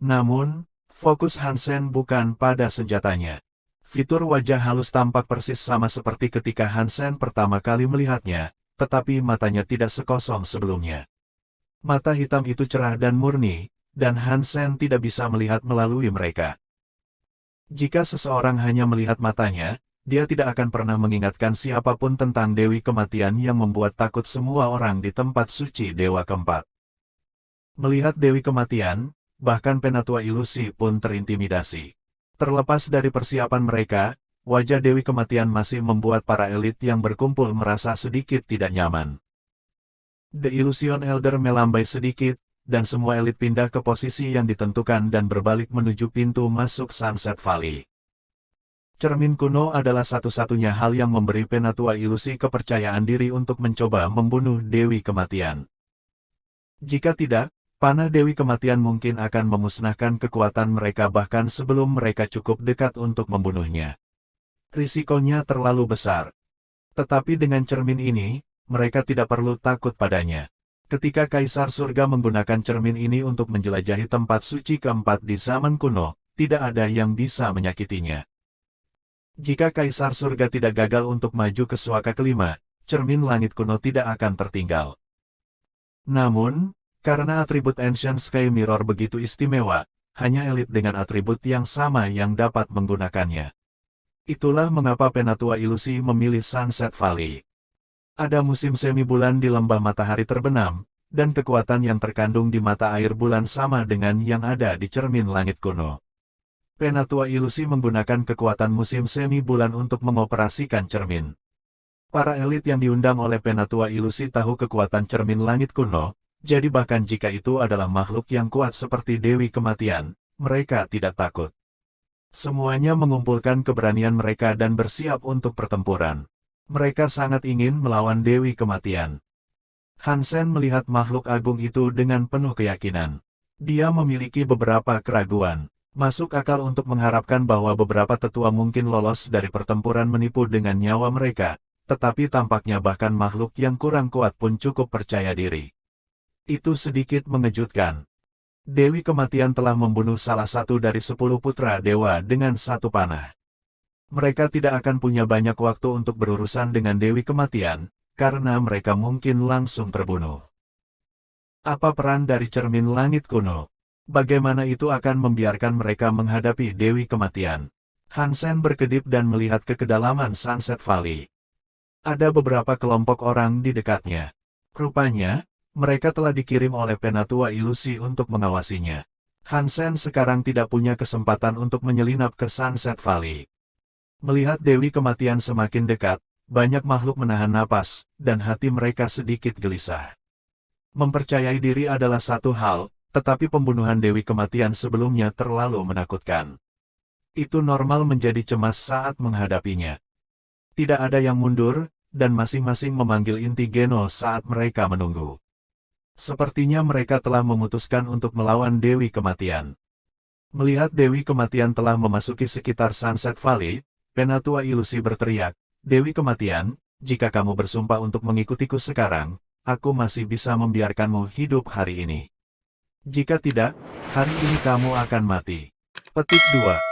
Namun, fokus Hansen bukan pada senjatanya. Fitur wajah halus tampak persis sama seperti ketika Hansen pertama kali melihatnya, tetapi matanya tidak sekosong sebelumnya. Mata hitam itu cerah dan murni, dan Hansen tidak bisa melihat melalui mereka. Jika seseorang hanya melihat matanya, dia tidak akan pernah mengingatkan siapapun tentang Dewi Kematian yang membuat takut semua orang di tempat suci Dewa Keempat. Melihat Dewi Kematian, bahkan Penatua Ilusi pun terintimidasi. Terlepas dari persiapan mereka, wajah Dewi Kematian masih membuat para elit yang berkumpul merasa sedikit tidak nyaman. The Illusion Elder melambai sedikit, dan semua elit pindah ke posisi yang ditentukan dan berbalik menuju pintu masuk Sunset Valley. Cermin kuno adalah satu-satunya hal yang memberi Penatua Ilusi kepercayaan diri untuk mencoba membunuh Dewi Kematian. Jika tidak, panah Dewi Kematian mungkin akan memusnahkan kekuatan mereka bahkan sebelum mereka cukup dekat untuk membunuhnya. Risikonya terlalu besar. Tetapi dengan cermin ini, mereka tidak perlu takut padanya. Ketika Kaisar Surga menggunakan cermin ini untuk menjelajahi tempat suci keempat di zaman kuno, tidak ada yang bisa menyakitinya. Jika Kaisar Surga tidak gagal untuk maju ke suaka kelima, cermin langit kuno tidak akan tertinggal. Namun, karena atribut Ancient Sky Mirror begitu istimewa, hanya elit dengan atribut yang sama yang dapat menggunakannya. Itulah mengapa Penatua Ilusi memilih Sunset Valley. Ada musim semi bulan di lembah matahari terbenam, dan kekuatan yang terkandung di mata air bulan sama dengan yang ada di cermin langit kuno. Penatua Ilusi menggunakan kekuatan musim semi bulan untuk mengoperasikan cermin. Para elit yang diundang oleh Penatua Ilusi tahu kekuatan cermin langit kuno, jadi bahkan jika itu adalah makhluk yang kuat seperti Dewi Kematian, mereka tidak takut. Semuanya mengumpulkan keberanian mereka dan bersiap untuk pertempuran. Mereka sangat ingin melawan Dewi Kematian. Hansen melihat makhluk agung itu dengan penuh keyakinan. Dia memiliki beberapa keraguan. Masuk akal untuk mengharapkan bahwa beberapa tetua mungkin lolos dari pertempuran menipu dengan nyawa mereka, tetapi tampaknya bahkan makhluk yang kurang kuat pun cukup percaya diri. Itu sedikit mengejutkan. Dewi Kematian telah membunuh salah satu dari 10 putra dewa dengan satu panah. Mereka tidak akan punya banyak waktu untuk berurusan dengan Dewi Kematian, karena mereka mungkin langsung terbunuh. Apa peran dari cermin langit kuno? Bagaimana itu akan membiarkan mereka menghadapi Dewi Kematian? Hansen berkedip dan melihat ke kedalaman Sunset Valley. Ada beberapa kelompok orang di dekatnya. Rupanya, mereka telah dikirim oleh Penatua Ilusi untuk mengawasinya. Hansen sekarang tidak punya kesempatan untuk menyelinap ke Sunset Valley. Melihat Dewi Kematian semakin dekat, banyak makhluk menahan napas, dan hati mereka sedikit gelisah. Mempercayai diri adalah satu hal, tetapi pembunuhan Dewi Kematian sebelumnya terlalu menakutkan. Itu normal menjadi cemas saat menghadapinya. Tidak ada yang mundur, dan masing-masing memanggil inti Geno saat mereka menunggu. Sepertinya mereka telah memutuskan untuk melawan Dewi Kematian. Melihat Dewi Kematian telah memasuki sekitar Sunset Valley, Penatua Ilusi berteriak, "Dewi Kematian, jika kamu bersumpah untuk mengikutiku sekarang, aku masih bisa membiarkanmu hidup hari ini. Jika tidak, hari ini kamu akan mati." Petik 2.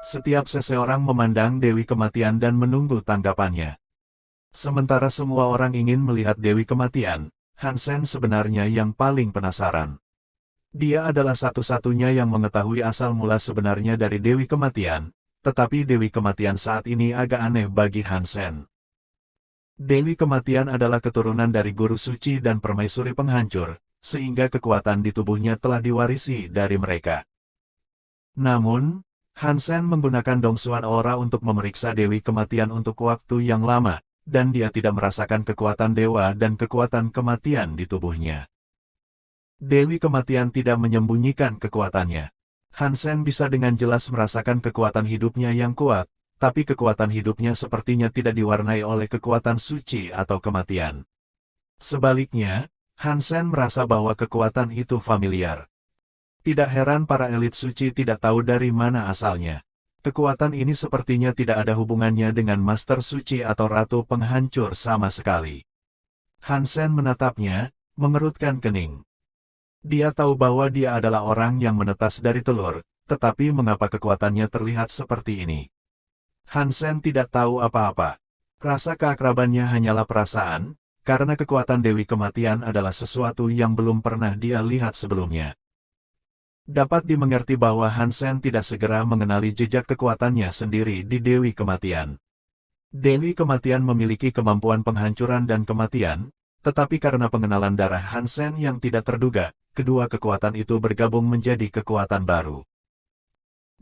Setiap seseorang memandang Dewi Kematian dan menunggu tanggapannya. Sementara semua orang ingin melihat Dewi Kematian, Hansen sebenarnya yang paling penasaran. Dia adalah satu-satunya yang mengetahui asal mula sebenarnya dari Dewi Kematian, tetapi Dewi Kematian saat ini agak aneh bagi Hansen. Dewi Kematian adalah keturunan dari guru suci dan permaisuri penghancur, sehingga kekuatan di tubuhnya telah diwarisi dari mereka. Namun, Hansen menggunakan Dongsuan Aura untuk memeriksa Dewi Kematian untuk waktu yang lama, dan dia tidak merasakan kekuatan dewa dan kekuatan kematian di tubuhnya. Dewi Kematian tidak menyembunyikan kekuatannya. Hansen bisa dengan jelas merasakan kekuatan hidupnya yang kuat, tapi kekuatan hidupnya sepertinya tidak diwarnai oleh kekuatan suci atau kematian. Sebaliknya, Hansen merasa bahwa kekuatan itu familiar. Tidak heran para elit suci tidak tahu dari mana asalnya. Kekuatan ini sepertinya tidak ada hubungannya dengan Master Suci atau Ratu Penghancur sama sekali. Hansen menatapnya, mengerutkan kening. Dia tahu bahwa dia adalah orang yang menetas dari telur, tetapi mengapa kekuatannya terlihat seperti ini? Hansen tidak tahu apa-apa. Rasa keakrabannya hanyalah perasaan, karena kekuatan Dewi Kematian adalah sesuatu yang belum pernah dia lihat sebelumnya. Dapat dimengerti bahwa Hansen tidak segera mengenali jejak kekuatannya sendiri di Dewi Kematian. Dewi Kematian memiliki kemampuan penghancuran dan kematian, tetapi karena pengenalan darah Hansen yang tidak terduga, kedua kekuatan itu bergabung menjadi kekuatan baru.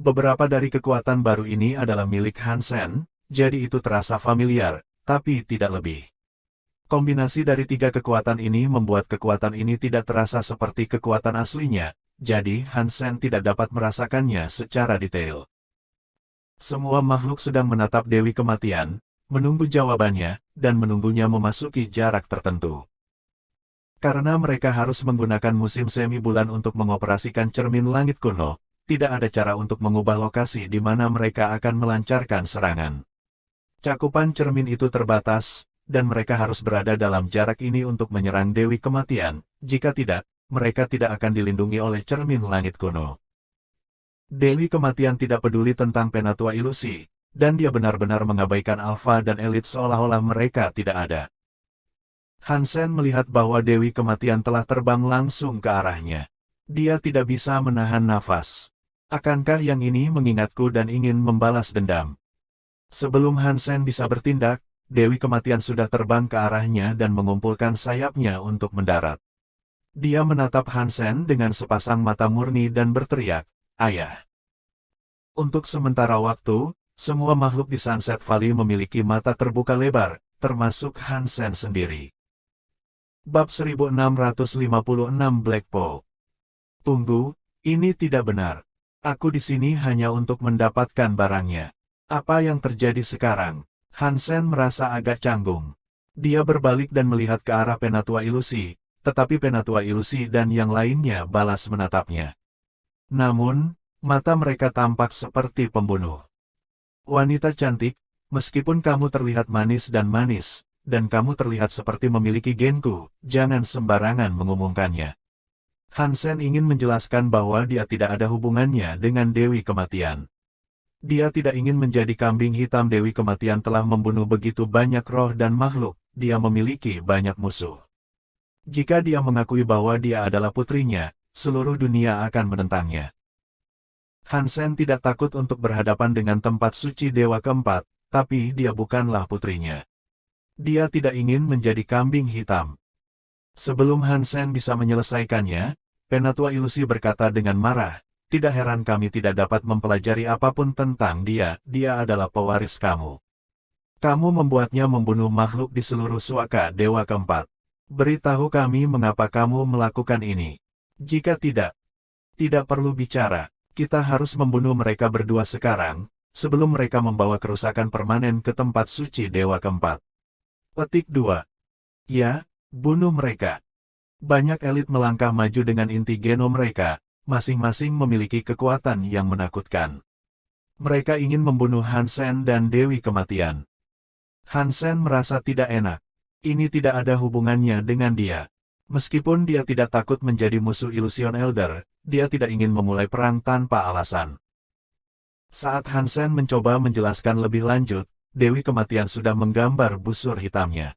Beberapa dari kekuatan baru ini adalah milik Hansen, jadi itu terasa familiar, tapi tidak lebih. Kombinasi dari tiga kekuatan ini membuat kekuatan ini tidak terasa seperti kekuatan aslinya, jadi Hansen tidak dapat merasakannya secara detail. Semua makhluk sedang menatap Dewi Kematian, menunggu jawabannya, dan menunggunya memasuki jarak tertentu. Karena mereka harus menggunakan musim semi bulan untuk mengoperasikan cermin langit kuno, tidak ada cara untuk mengubah lokasi di mana mereka akan melancarkan serangan. Cakupan cermin itu terbatas, dan mereka harus berada dalam jarak ini untuk menyerang Dewi Kematian, jika tidak, mereka tidak akan dilindungi oleh cermin langit kuno. Dewi Kematian tidak peduli tentang Penatua Ilusi, dan dia benar-benar mengabaikan Alpha dan Elit seolah-olah mereka tidak ada. Hansen melihat bahwa Dewi Kematian telah terbang langsung ke arahnya. Dia tidak bisa menahan nafas. Akankah yang ini mengingatku dan ingin membalas dendam? Sebelum Hansen bisa bertindak, Dewi Kematian sudah terbang ke arahnya dan mengumpulkan sayapnya untuk mendarat. Dia menatap Hansen dengan sepasang mata murni dan berteriak, "Ayah." Untuk sementara waktu, semua makhluk di Sunset Valley memiliki mata terbuka lebar, termasuk Hansen sendiri. Bab 1656 Black Pearl. Tunggu, ini tidak benar. Aku di sini hanya untuk mendapatkan barangnya. Apa yang terjadi sekarang? Hansen merasa agak canggung. Dia berbalik dan melihat ke arah Penatua Ilusi, tetapi Penatua Ilusi dan yang lainnya balas menatapnya. Namun, mata mereka tampak seperti pembunuh. Wanita cantik, meskipun kamu terlihat manis, dan kamu terlihat seperti memiliki genku, jangan sembarangan mengumumkannya. Hansen ingin menjelaskan bahwa dia tidak ada hubungannya dengan Dewi Kematian. Dia tidak ingin menjadi kambing hitam. Dewi Kematian telah membunuh begitu banyak roh dan makhluk, dia memiliki banyak musuh. Jika dia mengakui bahwa dia adalah putrinya, seluruh dunia akan menentangnya. Hansen tidak takut untuk berhadapan dengan tempat suci Dewa Keempat, tapi dia bukanlah putrinya. Dia tidak ingin menjadi kambing hitam. Sebelum Hansen bisa menyelesaikannya, Penatua Ilusi berkata dengan marah, "Tidak heran kami tidak dapat mempelajari apapun tentang dia, dia adalah pewaris kamu. Kamu membuatnya membunuh makhluk di seluruh suaka Dewa Keempat. Beritahu kami mengapa kamu melakukan ini. Jika tidak perlu bicara, kita harus membunuh mereka berdua sekarang, sebelum mereka membawa kerusakan permanen ke tempat suci Dewa Keempat." Petik 2. Ya, bunuh mereka. Banyak elit melangkah maju dengan inti genom mereka, masing-masing memiliki kekuatan yang menakutkan. Mereka ingin membunuh Hansen dan Dewi Kematian. Hansen merasa tidak enak. Ini tidak ada hubungannya dengan dia. Meskipun dia tidak takut menjadi musuh Illusion Elder, dia tidak ingin memulai perang tanpa alasan. Saat Hansen mencoba menjelaskan lebih lanjut, Dewi Kematian sudah menggambar busur hitamnya.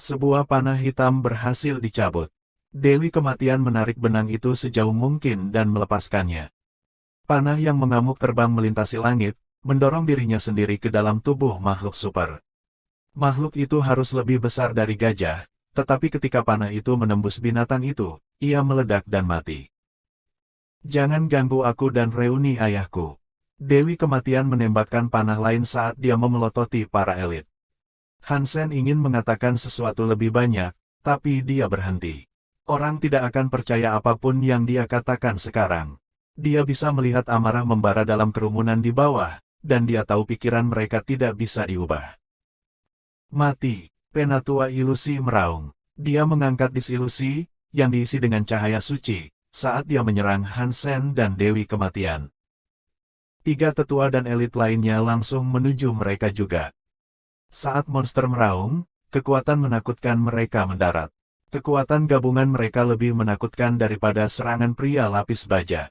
Sebuah panah hitam berhasil dicabut. Dewi Kematian menarik benang itu sejauh mungkin dan melepaskannya. Panah yang mengamuk terbang melintasi langit, mendorong dirinya sendiri ke dalam tubuh makhluk super. Makhluk itu harus lebih besar dari gajah, tetapi ketika panah itu menembus binatang itu, ia meledak dan mati. "Jangan ganggu aku dan reuni ayahku." Dewi Kematian menembakkan panah lain saat dia memelototi para elit. Hansen ingin mengatakan sesuatu lebih banyak, tapi dia berhenti. Orang tidak akan percaya apapun yang dia katakan sekarang. Dia bisa melihat amarah membara dalam kerumunan di bawah, dan dia tahu pikiran mereka tidak bisa diubah. "Mati!" Penatua Ilusi meraung. Dia mengangkat disilusi, yang diisi dengan cahaya suci, saat dia menyerang Hansen dan Dewi Kematian. 3 tetua dan elit lainnya langsung menuju mereka juga. Saat monster meraung, kekuatan menakutkan mereka mendarat. Kekuatan gabungan mereka lebih menakutkan daripada serangan pria lapis baja.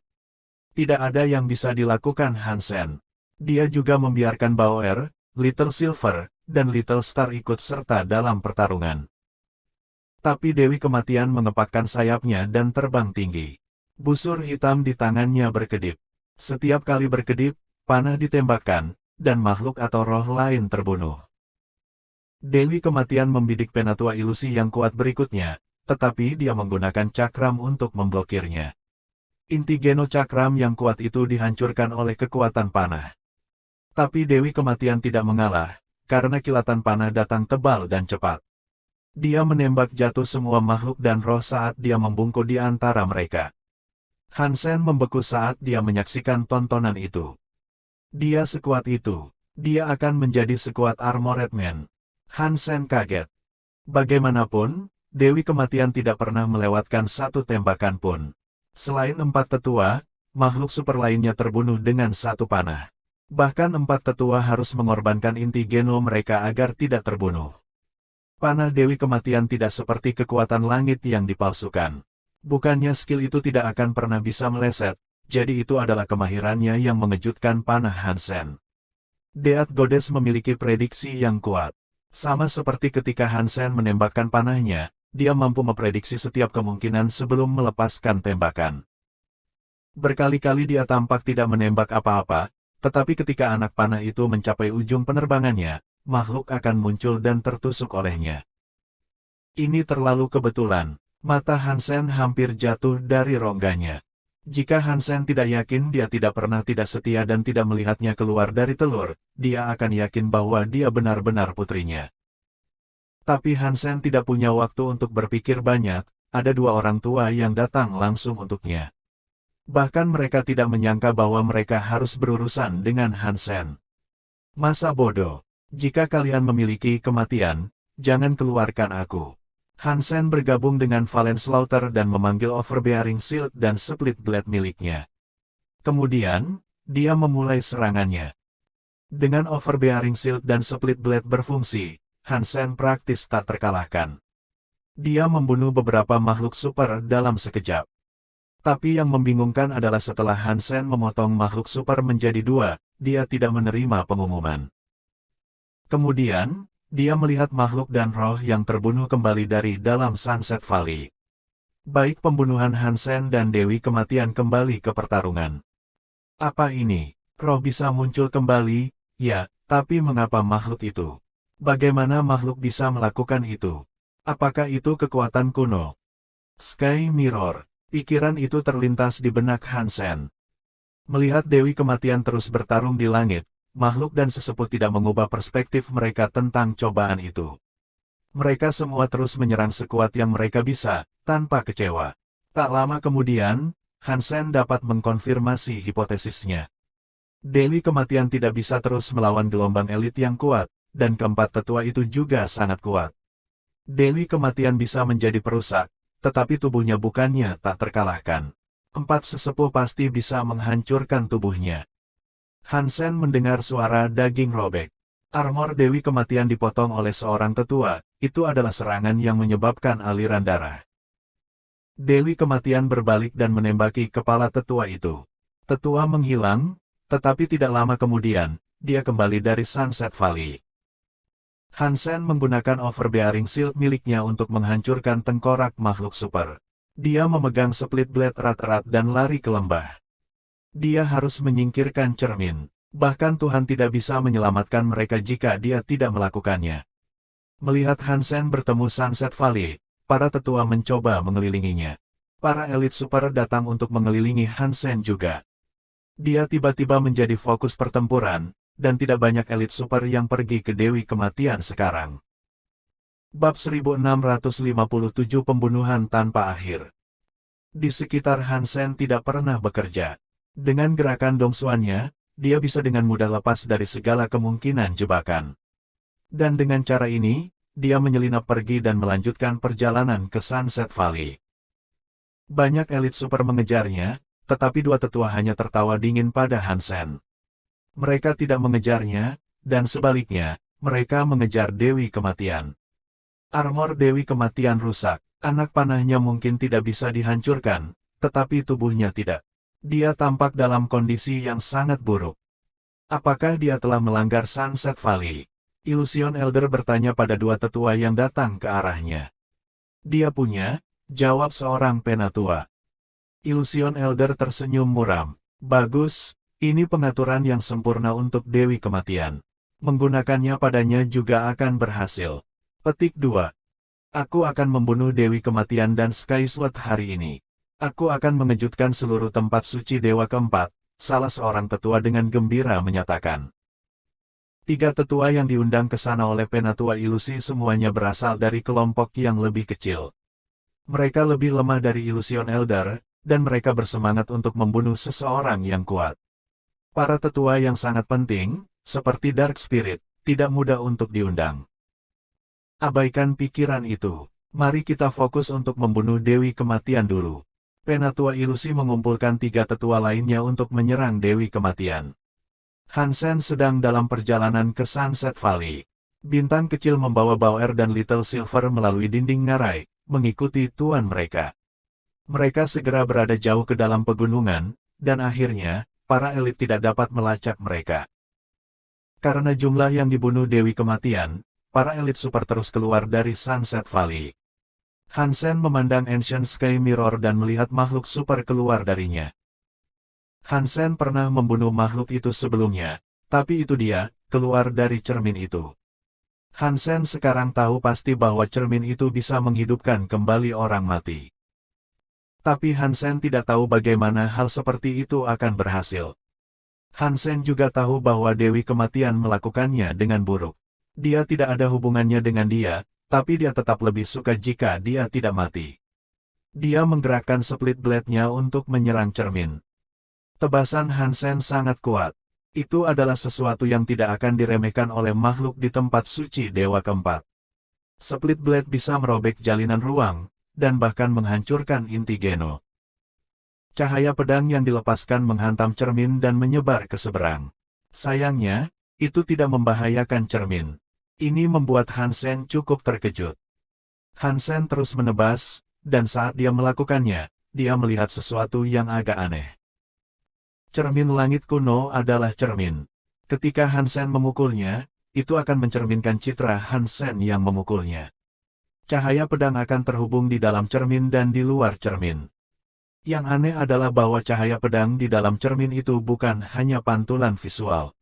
Tidak ada yang bisa dilakukan Hansen. Dia juga membiarkan Bauer, Little Silver, dan Little Star ikut serta dalam pertarungan. Tapi Dewi Kematian mengepakkan sayapnya dan terbang tinggi. Busur hitam di tangannya berkedip. Setiap kali berkedip, panah ditembakkan, dan makhluk atau roh lain terbunuh. Dewi Kematian membidik Penatua Ilusi yang kuat berikutnya, tetapi dia menggunakan cakram untuk memblokirnya. Inti geno cakram yang kuat itu dihancurkan oleh kekuatan panah. Tapi Dewi Kematian tidak mengalah, karena kilatan panah datang tebal dan cepat. Dia menembak jatuh semua makhluk dan roh saat dia membungkuk di antara mereka. Hansen membeku saat dia menyaksikan tontonan itu. Dia sekuat itu. Dia akan menjadi sekuat Armored Man. Hansen kaget. Bagaimanapun, Dewi Kematian tidak pernah melewatkan satu tembakan pun. Selain 4 tetua, makhluk super lainnya terbunuh dengan satu panah. Bahkan 4 tetua harus mengorbankan inti genom mereka agar tidak terbunuh. Panah Dewi Kematian tidak seperti kekuatan langit yang dipalsukan. Bukannya skill itu tidak akan pernah bisa meleset, jadi itu adalah kemahirannya yang mengejutkan panah Hansen. Death Goddess memiliki prediksi yang kuat. Sama seperti ketika Hansen menembakkan panahnya, dia mampu memprediksi setiap kemungkinan sebelum melepaskan tembakan. Berkali-kali dia tampak tidak menembak apa-apa, tetapi ketika anak panah itu mencapai ujung penerbangannya, makhluk akan muncul dan tertusuk olehnya. Ini terlalu kebetulan. Mata Hansen hampir jatuh dari rongganya. Jika Hansen tidak yakin dia tidak pernah tidak setia dan tidak melihatnya keluar dari telur, dia akan yakin bahwa dia benar-benar putrinya. Tapi Hansen tidak punya waktu untuk berpikir banyak, ada 2 orang tua yang datang langsung untuknya. Bahkan mereka tidak menyangka bahwa mereka harus berurusan dengan Hansen. Masa bodoh. Jika kalian memiliki kematian, jangan keluarkan aku. Hansen bergabung dengan Valen Slaughter dan memanggil Overbearing Shield dan Split Blade miliknya. Kemudian, dia memulai serangannya. Dengan Overbearing Shield dan Split Blade berfungsi, Hansen praktis tak terkalahkan. Dia membunuh beberapa makhluk super dalam sekejap. Tapi yang membingungkan adalah setelah Hansen memotong makhluk super menjadi 2, dia tidak menerima pengumuman. Kemudian, dia melihat makhluk dan roh yang terbunuh kembali dari dalam Sunset Valley. Baik pembunuhan Hansen dan Dewi Kematian kembali ke pertarungan. Apa ini? Roh bisa muncul kembali? Ya, tapi mengapa makhluk itu? Bagaimana makhluk bisa melakukan itu? Apakah itu kekuatan kuno? Sky Mirror. Pikiran itu terlintas di benak Hansen. Melihat Dewi Kematian terus bertarung di langit, makhluk dan sesepuh tidak mengubah perspektif mereka tentang cobaan itu. Mereka semua terus menyerang sekuat yang mereka bisa, tanpa kecewa. Tak lama kemudian, Hansen dapat mengkonfirmasi hipotesisnya. Dewi Kematian tidak bisa terus melawan gelombang elit yang kuat, dan keempat tetua itu juga sangat kuat. Dewi Kematian bisa menjadi perusak, tetapi tubuhnya bukannya tak terkalahkan. 4 sesepuh pasti bisa menghancurkan tubuhnya. Hansen mendengar suara daging robek. Armor Dewi Kematian dipotong oleh seorang tetua, itu adalah serangan yang menyebabkan aliran darah. Dewi Kematian berbalik dan menembaki kepala tetua itu. Tetua menghilang, tetapi tidak lama kemudian, dia kembali dari Sunset Valley. Hansen menggunakan Overbearing Shield miliknya untuk menghancurkan tengkorak makhluk super. Dia memegang Split Blade erat-erat dan lari ke lembah. Dia harus menyingkirkan cermin. Bahkan Tuhan tidak bisa menyelamatkan mereka jika dia tidak melakukannya. Melihat Hansen bertemu Sunset Valley, para tetua mencoba mengelilinginya. Para elit super datang untuk mengelilingi Hansen juga. Dia tiba-tiba menjadi fokus pertempuran, dan tidak banyak elit super yang pergi ke Dewi Kematian sekarang. Bab 1657 Pembunuhan Tanpa Akhir. Di sekitar Hansen tidak pernah bekerja. Dengan gerakan dongsuannya, dia bisa dengan mudah lepas dari segala kemungkinan jebakan. Dan dengan cara ini, dia menyelinap pergi dan melanjutkan perjalanan ke Sunset Valley. Banyak elit super mengejarnya, tetapi 2 tetua hanya tertawa dingin pada Hansen. Mereka tidak mengejarnya, dan sebaliknya, mereka mengejar Dewi Kematian. Armor Dewi Kematian rusak, anak panahnya mungkin tidak bisa dihancurkan, tetapi tubuhnya tidak. Dia tampak dalam kondisi yang sangat buruk. Apakah dia telah melanggar Sunset Valley? Illusion Elder bertanya pada 2 tetua yang datang ke arahnya. Dia punya, jawab seorang penatua. Illusion Elder tersenyum muram. Bagus, ini pengaturan yang sempurna untuk Dewi Kematian. Menggunakannya padanya juga akan berhasil. Petik 2. Aku akan membunuh Dewi Kematian dan Sky Sword hari ini. Aku akan mengejutkan seluruh tempat suci Dewa Keempat, salah seorang tetua dengan gembira menyatakan. 3 tetua yang diundang ke sana oleh penatua ilusi semuanya berasal dari kelompok yang lebih kecil. Mereka lebih lemah dari Illusion Elder, dan mereka bersemangat untuk membunuh seseorang yang kuat. Para tetua yang sangat penting, seperti Dark Spirit, tidak mudah untuk diundang. Abaikan pikiran itu. Mari kita fokus untuk membunuh Dewi Kematian dulu. Penatua ilusi mengumpulkan 3 tetua lainnya untuk menyerang Dewi Kematian. Hansen sedang dalam perjalanan ke Sunset Valley. Bintang kecil membawa Bauer dan Little Silver melalui dinding ngarai, mengikuti tuan mereka. Mereka segera berada jauh ke dalam pegunungan, dan akhirnya, para elit tidak dapat melacak mereka. Karena jumlah yang dibunuh Dewi Kematian, para elit super terus keluar dari Sunset Valley. Hansen memandang Ancient Sky Mirror dan melihat makhluk super keluar darinya. Hansen pernah membunuh makhluk itu sebelumnya, tapi itu dia, keluar dari cermin itu. Hansen sekarang tahu pasti bahwa cermin itu bisa menghidupkan kembali orang mati. Tapi Hansen tidak tahu bagaimana hal seperti itu akan berhasil. Hansen juga tahu bahwa Dewi Kematian melakukannya dengan buruk. Dia tidak ada hubungannya dengan dia, tapi dia tetap lebih suka jika dia tidak mati. Dia menggerakkan split blade-nya untuk menyerang cermin. Tebasan Hansen sangat kuat. Itu adalah sesuatu yang tidak akan diremehkan oleh makhluk di tempat suci Dewa Keempat. Split blade bisa merobek jalinan ruang, dan bahkan menghancurkan inti Geno. Cahaya pedang yang dilepaskan menghantam cermin dan menyebar ke seberang. Sayangnya, itu tidak membahayakan cermin. Ini membuat Hansen cukup terkejut. Hansen terus menebas, dan saat dia melakukannya, dia melihat sesuatu yang agak aneh. Cermin langit kuno adalah cermin. Ketika Hansen memukulnya, itu akan mencerminkan citra Hansen yang memukulnya. Cahaya pedang akan terhubung di dalam cermin dan di luar cermin. Yang aneh adalah bahwa cahaya pedang di dalam cermin itu bukan hanya pantulan visual.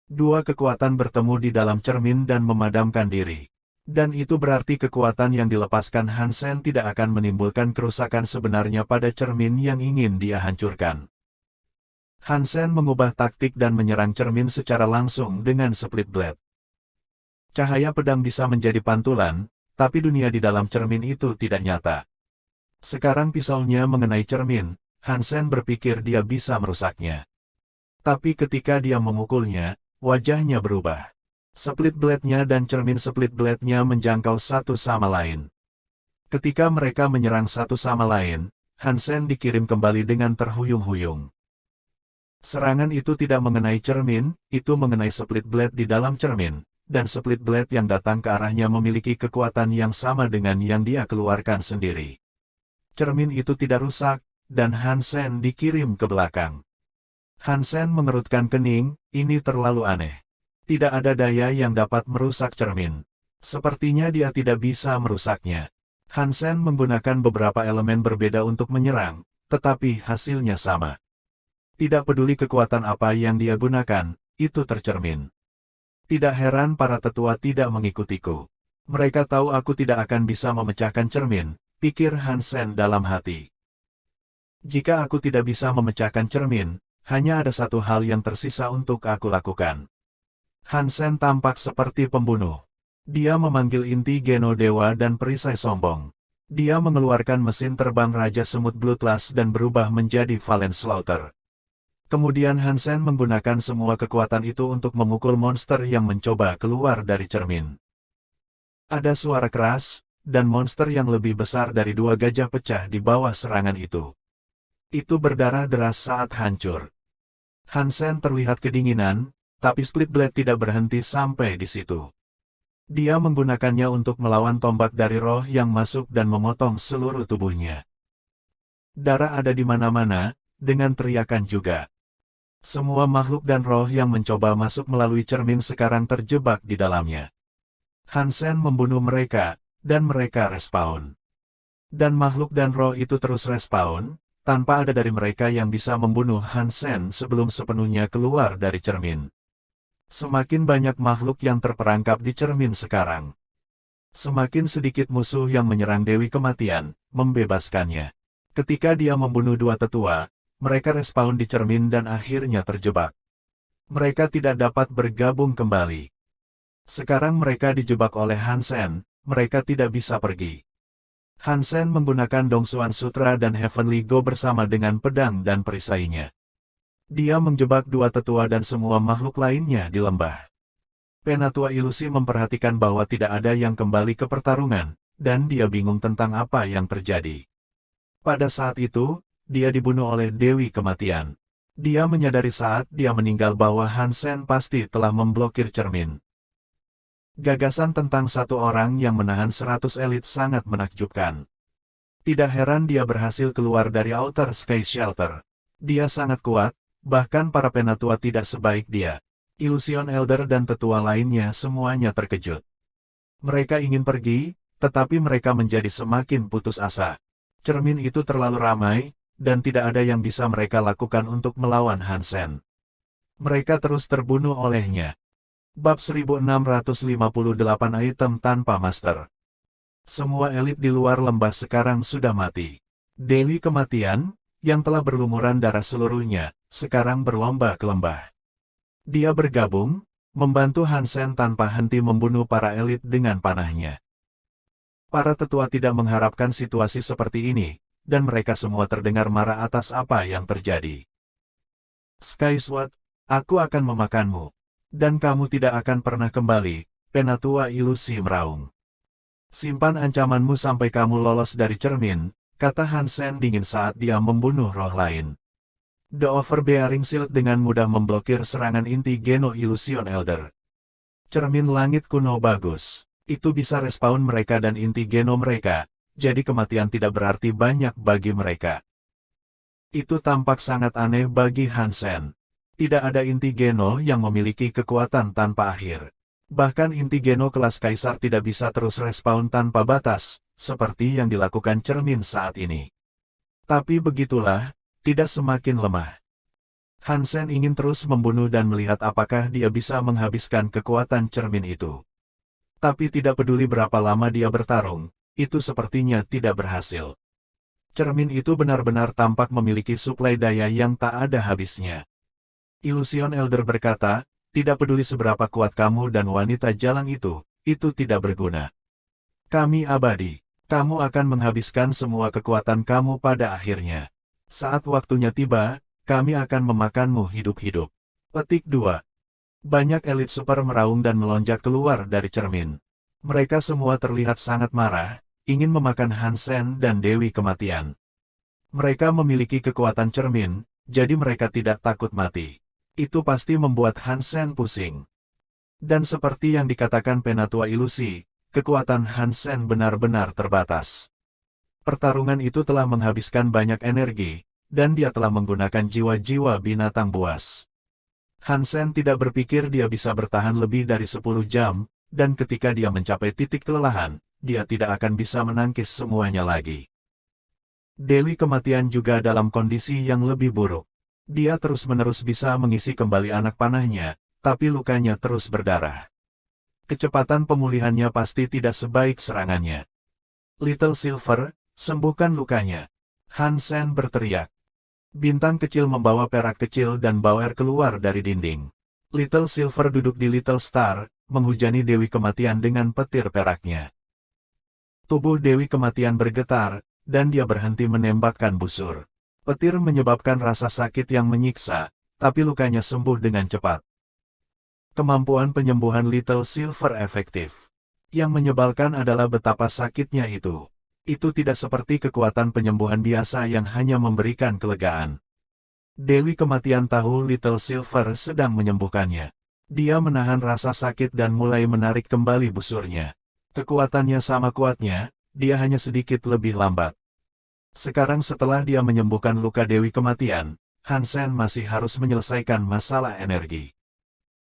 Dua kekuatan bertemu di dalam cermin dan memadamkan diri. Dan itu berarti kekuatan yang dilepaskan Hansen tidak akan menimbulkan kerusakan sebenarnya pada cermin yang ingin dia hancurkan. Hansen mengubah taktik dan menyerang cermin secara langsung dengan split blade. Cahaya pedang bisa menjadi pantulan, tapi dunia di dalam cermin itu tidak nyata. Sekarang pisaunya mengenai cermin, Hansen berpikir dia bisa merusaknya. Tapi ketika dia memukulnya, wajahnya berubah. Split blade-nya dan cermin split blade-nya menjangkau satu sama lain. Ketika mereka menyerang satu sama lain, Hansen dikirim kembali dengan terhuyung-huyung. Serangan itu tidak mengenai cermin, itu mengenai split blade di dalam cermin, dan split blade yang datang ke arahnya memiliki kekuatan yang sama dengan yang dia keluarkan sendiri. Cermin itu tidak rusak, dan Hansen dikirim ke belakang. Hansen mengerutkan kening, ini terlalu aneh. Tidak ada daya yang dapat merusak cermin. Sepertinya dia tidak bisa merusaknya. Hansen menggunakan beberapa elemen berbeda untuk menyerang, tetapi hasilnya sama. Tidak peduli kekuatan apa yang dia gunakan, itu tercermin. Tidak heran para tetua tidak mengikutiku. Mereka tahu aku tidak akan bisa memecahkan cermin, pikir Hansen dalam hati. Jika aku tidak bisa memecahkan cermin, hanya ada satu hal yang tersisa untuk aku lakukan. Hansen tampak seperti pembunuh. Dia memanggil inti Geno Dewa dan perisai sombong. Dia mengeluarkan mesin terbang Raja Semut Bloodlust dan berubah menjadi Valen Slaughter. Kemudian Hansen menggunakan semua kekuatan itu untuk memukul monster yang mencoba keluar dari cermin. Ada suara keras, dan monster yang lebih besar dari dua gajah pecah di bawah serangan itu. Itu berdarah deras saat hancur. Hansen terlihat kedinginan, tapi split blade tidak berhenti sampai di situ. Dia menggunakannya untuk melawan tombak dari roh yang masuk dan memotong seluruh tubuhnya. Darah ada di mana-mana, dengan teriakan juga. Semua makhluk dan roh yang mencoba masuk melalui cermin sekarang terjebak di dalamnya. Hansen membunuh mereka, dan mereka respawn. Dan makhluk dan roh itu terus respawn, tanpa ada dari mereka yang bisa membunuh Hansen sebelum sepenuhnya keluar dari cermin. Semakin banyak makhluk yang terperangkap di cermin sekarang. Semakin sedikit musuh yang menyerang Dewi Kematian, membebaskannya. Ketika dia membunuh dua tetua, mereka respawn di cermin dan akhirnya terjebak. Mereka tidak dapat bergabung kembali. Sekarang mereka dijebak oleh Hansen, mereka tidak bisa pergi. Hansen menggunakan Dongsuan Sutra dan Heavenly Go bersama dengan pedang dan perisainya. Dia menjebak dua tetua dan semua makhluk lainnya di lembah. Penatua Ilusi memperhatikan bahwa tidak ada yang kembali ke pertarungan, dan dia bingung tentang apa yang terjadi. Pada saat itu, dia dibunuh oleh Dewi Kematian. Dia menyadari saat dia meninggal bahwa Hansen pasti telah memblokir cermin. Gagasan tentang satu orang yang menahan 100 elit sangat menakjubkan. Tidak heran dia berhasil keluar dari Outer Sky Shelter. Dia sangat kuat, bahkan para penatua tidak sebaik dia. Illusion Elder dan tetua lainnya semuanya terkejut. Mereka ingin pergi, tetapi mereka menjadi semakin putus asa. Cermin itu terlalu ramai, dan tidak ada yang bisa mereka lakukan untuk melawan Hansen. Mereka terus terbunuh olehnya. Bab 1658 Item tanpa Master. Semua elit di luar lembah sekarang sudah mati. Dewi Kematian, yang telah berlumuran darah seluruhnya, sekarang berlomba ke lembah. Dia bergabung, membantu Hansen tanpa henti membunuh para elit dengan panahnya. Para tetua tidak mengharapkan situasi seperti ini, dan mereka semua terdengar marah atas apa yang terjadi. Skysword, aku akan memakanmu. Dan kamu tidak akan pernah kembali, penatua ilusi meraung. Simpan ancamanmu sampai kamu lolos dari cermin, kata Hansen dingin saat dia membunuh roh lain. The Overbearing Shield dengan mudah memblokir serangan inti Geno Illusion Elder. Cermin langit kuno bagus. Itu bisa respawn mereka dan inti Geno mereka, jadi kematian tidak berarti banyak bagi mereka. Itu tampak sangat aneh bagi Hansen. Tidak ada inti Geno yang memiliki kekuatan tanpa akhir. Bahkan inti Geno kelas Kaisar tidak bisa terus respawn tanpa batas, seperti yang dilakukan cermin saat ini. Tapi begitulah, tidak semakin lemah. Hansen ingin terus membunuh dan melihat apakah dia bisa menghabiskan kekuatan cermin itu. Tapi tidak peduli berapa lama dia bertarung, itu sepertinya tidak berhasil. Cermin itu benar-benar tampak memiliki suplai daya yang tak ada habisnya. Illusion Elder berkata, tidak peduli seberapa kuat kamu dan wanita jalang itu tidak berguna. Kami abadi, kamu akan menghabiskan semua kekuatan kamu pada akhirnya. Saat waktunya tiba, kami akan memakanmu hidup-hidup. Petik 2. Banyak elit super meraung dan melonjak keluar dari cermin. Mereka semua terlihat sangat marah, ingin memakan Hansen dan Dewi Kematian. Mereka memiliki kekuatan cermin, jadi mereka tidak takut mati. Itu pasti membuat Hansen pusing. Dan seperti yang dikatakan penatua ilusi, kekuatan Hansen benar-benar terbatas. Pertarungan itu telah menghabiskan banyak energi, dan dia telah menggunakan jiwa-jiwa binatang buas. Hansen tidak berpikir dia bisa bertahan lebih dari 10 jam, dan ketika dia mencapai titik kelelahan, dia tidak akan bisa menangkis semuanya lagi. Dewi Kematian juga dalam kondisi yang lebih buruk. Dia terus-menerus bisa mengisi kembali anak panahnya, tapi lukanya terus berdarah. Kecepatan pemulihannya pasti tidak sebaik serangannya. Little Silver, sembuhkan lukanya. Hansen berteriak. Bintang kecil membawa perak kecil dan bauer keluar dari dinding. Little Silver duduk di Little Star, menghujani Dewi Kematian dengan petir peraknya. Tubuh Dewi Kematian bergetar, dan dia berhenti menembakkan busur. Petir menyebabkan rasa sakit yang menyiksa, tapi lukanya sembuh dengan cepat. Kemampuan penyembuhan Little Silver efektif. Yang menyebalkan adalah betapa sakitnya itu. Itu tidak seperti kekuatan penyembuhan biasa yang hanya memberikan kelegaan. Dewi Kematian tahu Little Silver sedang menyembuhkannya. Dia menahan rasa sakit dan mulai menarik kembali busurnya. Kekuatannya sama kuatnya, dia hanya sedikit lebih lambat. Sekarang setelah dia menyembuhkan luka Dewi Kematian, Hansen masih harus menyelesaikan masalah energi.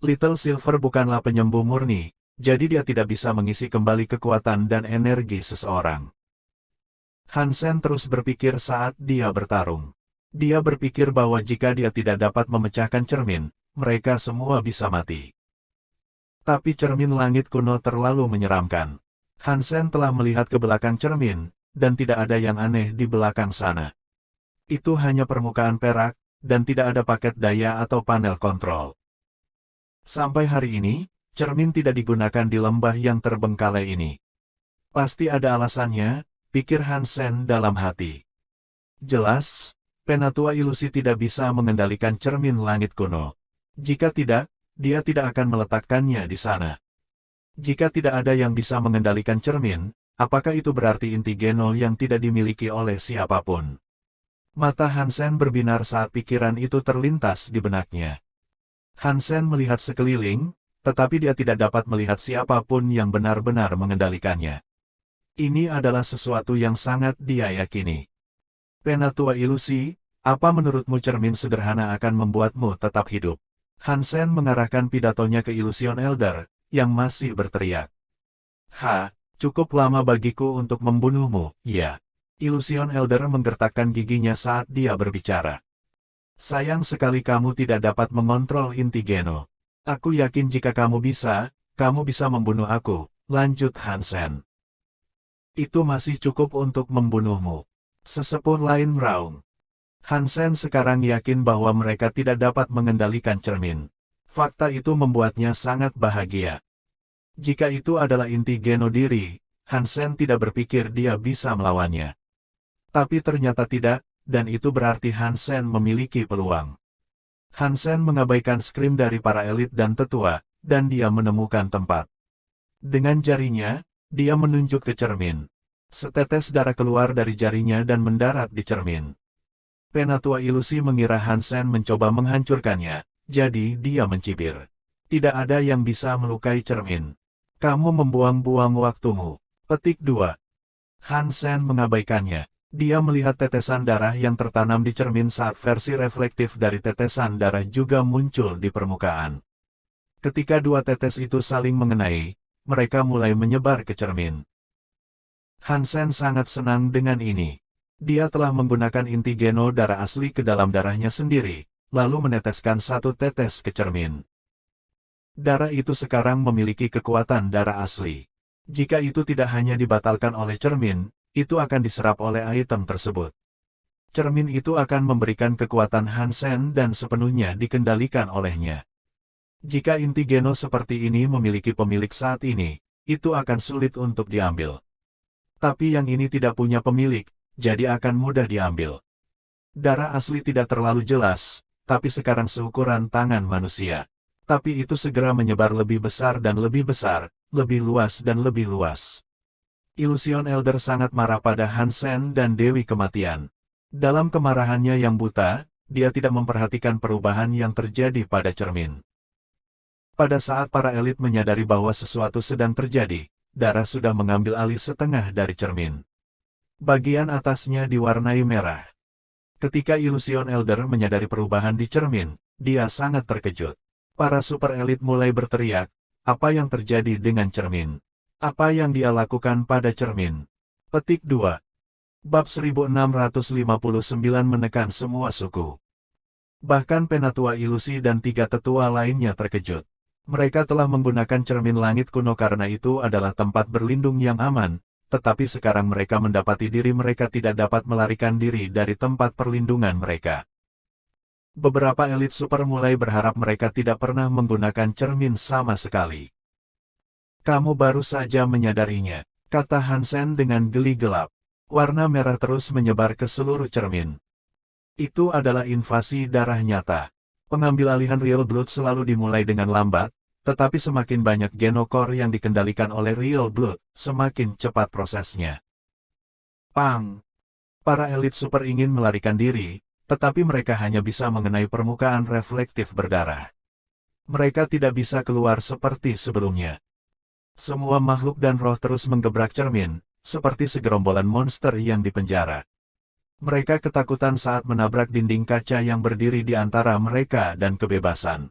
Little Silver bukanlah penyembuh murni, jadi dia tidak bisa mengisi kembali kekuatan dan energi seseorang. Hansen terus berpikir saat dia bertarung. Dia berpikir bahwa jika dia tidak dapat memecahkan cermin, mereka semua bisa mati. Tapi cermin langit kuno terlalu menyeramkan. Hansen telah melihat ke belakang cermin, dan tidak ada yang aneh di belakang sana. Itu hanya permukaan perak, dan tidak ada paket daya atau panel kontrol. Sampai hari ini, cermin tidak digunakan di lembah yang terbengkalai ini. Pasti ada alasannya, pikir Hansen dalam hati. Jelas, penatua ilusi tidak bisa mengendalikan cermin langit kuno. Jika tidak, dia tidak akan meletakkannya di sana. Jika tidak ada yang bisa mengendalikan cermin, apakah itu berarti inti Geno yang tidak dimiliki oleh siapapun? Mata Hansen berbinar saat pikiran itu terlintas di benaknya. Hansen melihat sekeliling, tetapi dia tidak dapat melihat siapapun yang benar-benar mengendalikannya. Ini adalah sesuatu yang sangat dia yakini. Penatua ilusi, apa menurutmu cermin sederhana akan membuatmu tetap hidup? Hansen mengarahkan pidatonya ke Illusion Elder, yang masih berteriak. Cukup lama bagiku untuk membunuhmu, ya. Illusion Elder menggertakkan giginya saat dia berbicara. Sayang sekali kamu tidak dapat mengontrol inti Geno. Aku yakin jika kamu bisa membunuh aku, lanjut Hansen. Itu masih cukup untuk membunuhmu. Sesepuh lain meraung. Hansen sekarang yakin bahwa mereka tidak dapat mengendalikan cermin. Fakta itu membuatnya sangat bahagia. Jika itu adalah inti Geno diri, Hansen tidak berpikir dia bisa melawannya. Tapi ternyata tidak, dan itu berarti Hansen memiliki peluang. Hansen mengabaikan skrim dari para elit dan tetua, dan dia menemukan tempat. Dengan jarinya, dia menunjuk ke cermin. Setetes darah keluar dari jarinya dan mendarat di cermin. Penatua ilusi mengira Hansen mencoba menghancurkannya, jadi dia mencibir. Tidak ada yang bisa melukai cermin. Kamu membuang-buang waktumu. Petik 2. Hansen mengabaikannya. Dia melihat tetesan darah yang tertanam di cermin saat versi reflektif dari tetesan darah juga muncul di permukaan. Ketika dua tetes itu saling mengenai, mereka mulai menyebar ke cermin. Hansen sangat senang dengan ini. Dia telah menggunakan inti Geno darah asli ke dalam darahnya sendiri, lalu meneteskan satu tetes ke cermin. Darah itu sekarang memiliki kekuatan darah asli. Jika itu tidak hanya dibatalkan oleh cermin, itu akan diserap oleh item tersebut. Cermin itu akan memberikan kekuatan Hansen dan sepenuhnya dikendalikan olehnya. Jika inti Geno seperti ini memiliki pemilik saat ini, itu akan sulit untuk diambil. Tapi yang ini tidak punya pemilik, jadi akan mudah diambil. Darah asli tidak terlalu jelas, tapi sekarang seukuran tangan manusia. Tapi itu segera menyebar lebih besar dan lebih besar, lebih luas dan lebih luas. Illusion Elder sangat marah pada Hansen dan Dewi Kematian. Dalam kemarahannya yang buta, dia tidak memperhatikan perubahan yang terjadi pada cermin. Pada saat para elit menyadari bahwa sesuatu sedang terjadi, darah sudah mengambil alih setengah dari cermin. Bagian atasnya diwarnai merah. Ketika Illusion Elder menyadari perubahan di cermin, dia sangat terkejut. Para super elit mulai berteriak, apa yang terjadi dengan cermin? Apa yang dia lakukan pada cermin? Petik 2. Bab 1659 menekan semua suku. Bahkan Penatua Ilusi dan 3 tetua lainnya terkejut. Mereka telah menggunakan cermin langit kuno karena itu adalah tempat berlindung yang aman, tetapi sekarang mereka mendapati diri mereka tidak dapat melarikan diri dari tempat perlindungan mereka. Beberapa elit super mulai berharap mereka tidak pernah menggunakan cermin sama sekali. Kamu baru saja menyadarinya, kata Hansen dengan geli gelap. Warna merah terus menyebar ke seluruh cermin. Itu adalah invasi darah nyata. Pengambil alihan Real Blood selalu dimulai dengan lambat, tetapi semakin banyak Genokor yang dikendalikan oleh Real Blood, semakin cepat prosesnya. Pang! Para elit super ingin melarikan diri, tetapi mereka hanya bisa mengenai permukaan reflektif berdarah. Mereka tidak bisa keluar seperti sebelumnya. Semua makhluk dan roh terus menggebrak cermin, seperti segerombolan monster yang dipenjara. Mereka ketakutan saat menabrak dinding kaca yang berdiri di antara mereka dan kebebasan.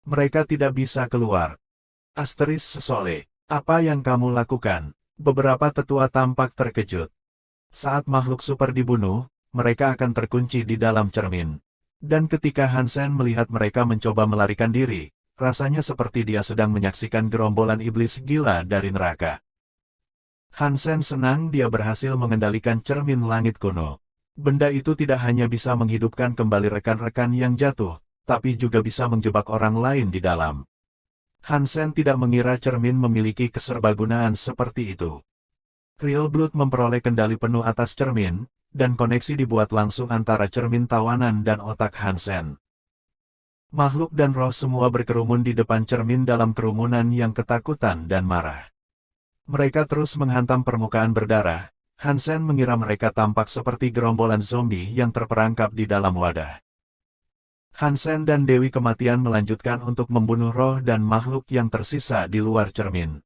Mereka tidak bisa keluar. Asteris Sesole, apa yang kamu lakukan? Beberapa tetua tampak terkejut. Saat makhluk super dibunuh, mereka akan terkunci di dalam cermin. Dan ketika Hansen melihat mereka mencoba melarikan diri, rasanya seperti dia sedang menyaksikan gerombolan iblis gila dari neraka. Hansen senang dia berhasil mengendalikan cermin langit kuno. Benda itu tidak hanya bisa menghidupkan kembali rekan-rekan yang jatuh, tapi juga bisa menjebak orang lain di dalam. Hansen tidak mengira cermin memiliki keserbagunaan seperti itu. Real Blood memperoleh kendali penuh atas cermin, dan koneksi dibuat langsung antara cermin tawanan dan otak Hansen. Makhluk dan roh semua berkerumun di depan cermin dalam kerumunan yang ketakutan dan marah. Mereka terus menghantam permukaan berdarah, Hansen mengira mereka tampak seperti gerombolan zombie yang terperangkap di dalam wadah. Hansen dan Dewi Kematian melanjutkan untuk membunuh roh dan makhluk yang tersisa di luar cermin.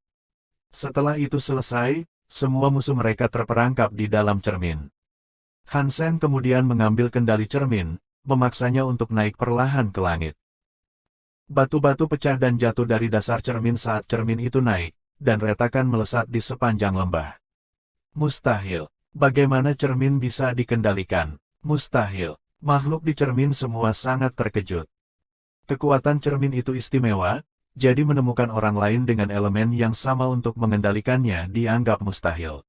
Setelah itu selesai, semua musuh mereka terperangkap di dalam cermin. Hansen kemudian mengambil kendali cermin, memaksanya untuk naik perlahan ke langit. Batu-batu pecah dan jatuh dari dasar cermin saat cermin itu naik, dan retakan melesat di sepanjang lembah. Mustahil. Bagaimana cermin bisa dikendalikan? Mustahil. Makhluk di cermin semua sangat terkejut. Kekuatan cermin itu istimewa, jadi menemukan orang lain dengan elemen yang sama untuk mengendalikannya dianggap mustahil.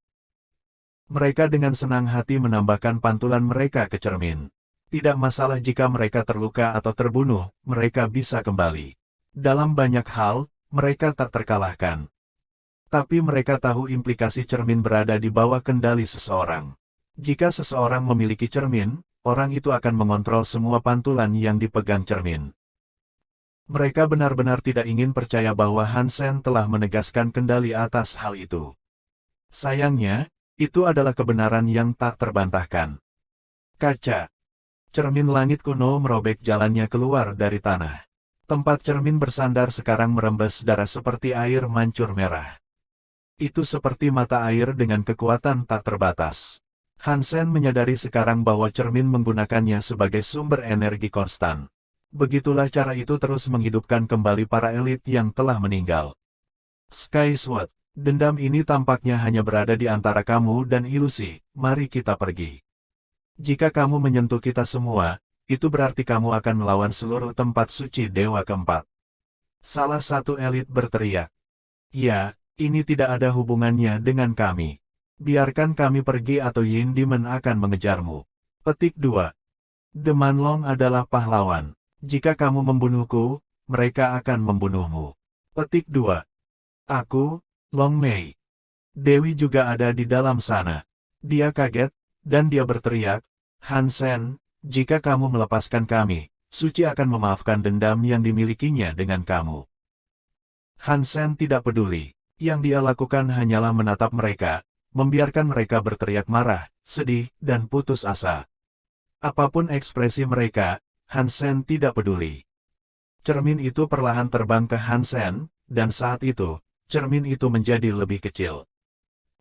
Mereka dengan senang hati menambahkan pantulan mereka ke cermin. Tidak masalah jika mereka terluka atau terbunuh, mereka bisa kembali. Dalam banyak hal, mereka tak terkalahkan. Tapi mereka tahu implikasi cermin berada di bawah kendali seseorang. Jika seseorang memiliki cermin, orang itu akan mengontrol semua pantulan yang dipegang cermin. Mereka benar-benar tidak ingin percaya bahwa Hansen telah menegaskan kendali atas hal itu. Sayangnya, itu adalah kebenaran yang tak terbantahkan. Kaca. Cermin langit kuno merobek jalannya keluar dari tanah. Tempat cermin bersandar sekarang merembes darah seperti air mancur merah. Itu seperti mata air dengan kekuatan tak terbatas. Hansen menyadari sekarang bahwa cermin menggunakannya sebagai sumber energi konstan. Begitulah cara itu terus menghidupkan kembali para elit yang telah meninggal. Sky Sword, dendam ini tampaknya hanya berada di antara kamu dan ilusi, mari kita pergi. Jika kamu menyentuh kita semua, itu berarti kamu akan melawan seluruh tempat suci Dewa Keempat. Salah satu elit berteriak. Ya, ini tidak ada hubungannya dengan kami. Biarkan kami pergi atau Yin Demon akan mengejarmu. Petik 2. The Manlong adalah pahlawan. Jika kamu membunuhku, mereka akan membunuhmu. Petik 2. Aku, Long Mei. Dewi juga ada di dalam sana. Dia kaget, dan dia berteriak, Hansen, jika kamu melepaskan kami, Suci akan memaafkan dendam yang dimilikinya dengan kamu. Hansen tidak peduli. Yang dia lakukan hanyalah menatap mereka, membiarkan mereka berteriak marah, sedih, dan putus asa. Apapun ekspresi mereka, Hansen tidak peduli. Cermin itu perlahan terbang ke Hansen, dan saat itu, cermin itu menjadi lebih kecil.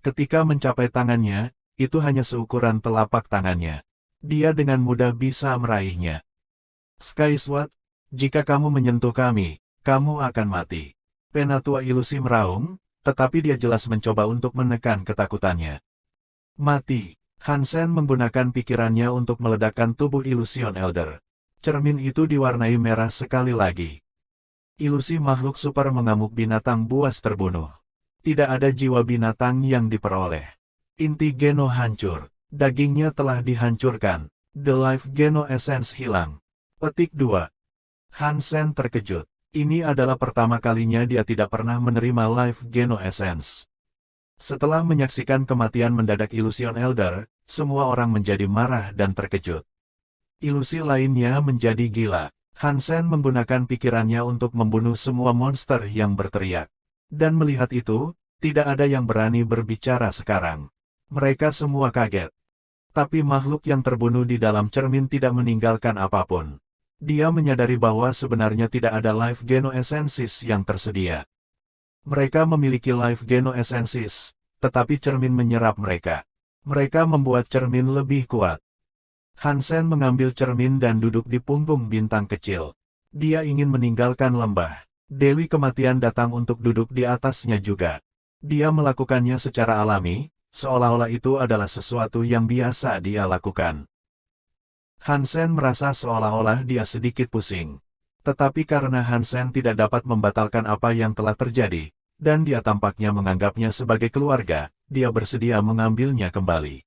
Ketika mencapai tangannya, itu hanya seukuran telapak tangannya. Dia dengan mudah bisa meraihnya. Sky Sword, jika kamu menyentuh kami, kamu akan mati. Penatua ilusi meraung, tetapi dia jelas mencoba untuk menekan ketakutannya. Mati. Hansen menggunakan pikirannya untuk meledakkan tubuh Illusion Elder. Cermin itu diwarnai merah sekali lagi. Ilusi makhluk super mengamuk binatang buas terbunuh. Tidak ada jiwa binatang yang diperoleh. Inti Geno hancur. Dagingnya telah dihancurkan. The Life Geno Essence hilang. Petik 2. Hansen terkejut. Ini adalah pertama kalinya dia tidak pernah menerima Life Geno Essence. Setelah menyaksikan kematian mendadak Illusion Elder, semua orang menjadi marah dan terkejut. Ilusi lainnya menjadi gila. Hansen menggunakan pikirannya untuk membunuh semua monster yang berteriak. Dan melihat itu, tidak ada yang berani berbicara sekarang. Mereka semua kaget. Tapi makhluk yang terbunuh di dalam cermin tidak meninggalkan apapun. Dia menyadari bahwa sebenarnya tidak ada Life Geno Essences yang tersedia. Mereka memiliki Life Geno Essences, tetapi cermin menyerap mereka. Mereka membuat cermin lebih kuat. Hansen mengambil cermin dan duduk di punggung bintang kecil. Dia ingin meninggalkan lembah. Dewi Kematian datang untuk duduk di atasnya juga. Dia melakukannya secara alami, seolah-olah itu adalah sesuatu yang biasa dia lakukan. Hansen merasa seolah-olah dia sedikit pusing. Tetapi karena Hansen tidak dapat membatalkan apa yang telah terjadi, dan dia tampaknya menganggapnya sebagai keluarga, dia bersedia mengambilnya kembali.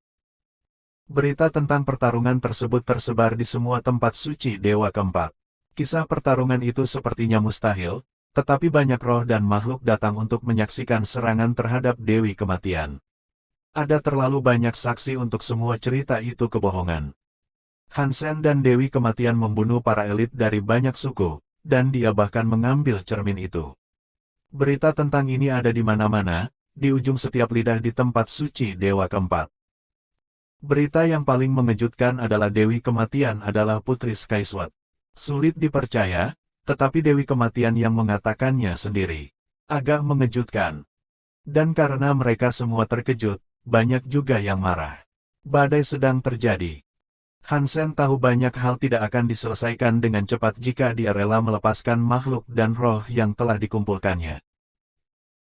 Berita tentang pertarungan tersebut tersebar di semua tempat suci Dewa Keempat. Kisah pertarungan itu sepertinya mustahil, tetapi banyak roh dan makhluk datang untuk menyaksikan serangan terhadap Dewi Kematian. Ada terlalu banyak saksi untuk semua cerita itu kebohongan. Hansen dan Dewi Kematian membunuh para elit dari banyak suku, dan dia bahkan mengambil cermin itu. Berita tentang ini ada di mana-mana, di ujung setiap lidah di tempat suci Dewa Keempat. Berita yang paling mengejutkan adalah Dewi Kematian adalah Putri Skysword. Sulit dipercaya, tetapi Dewi Kematian yang mengatakannya sendiri. Agak mengejutkan. Dan karena mereka semua terkejut, banyak juga yang marah. Badai sedang terjadi. Hansen tahu banyak hal tidak akan diselesaikan dengan cepat jika dia rela melepaskan makhluk dan roh yang telah dikumpulkannya.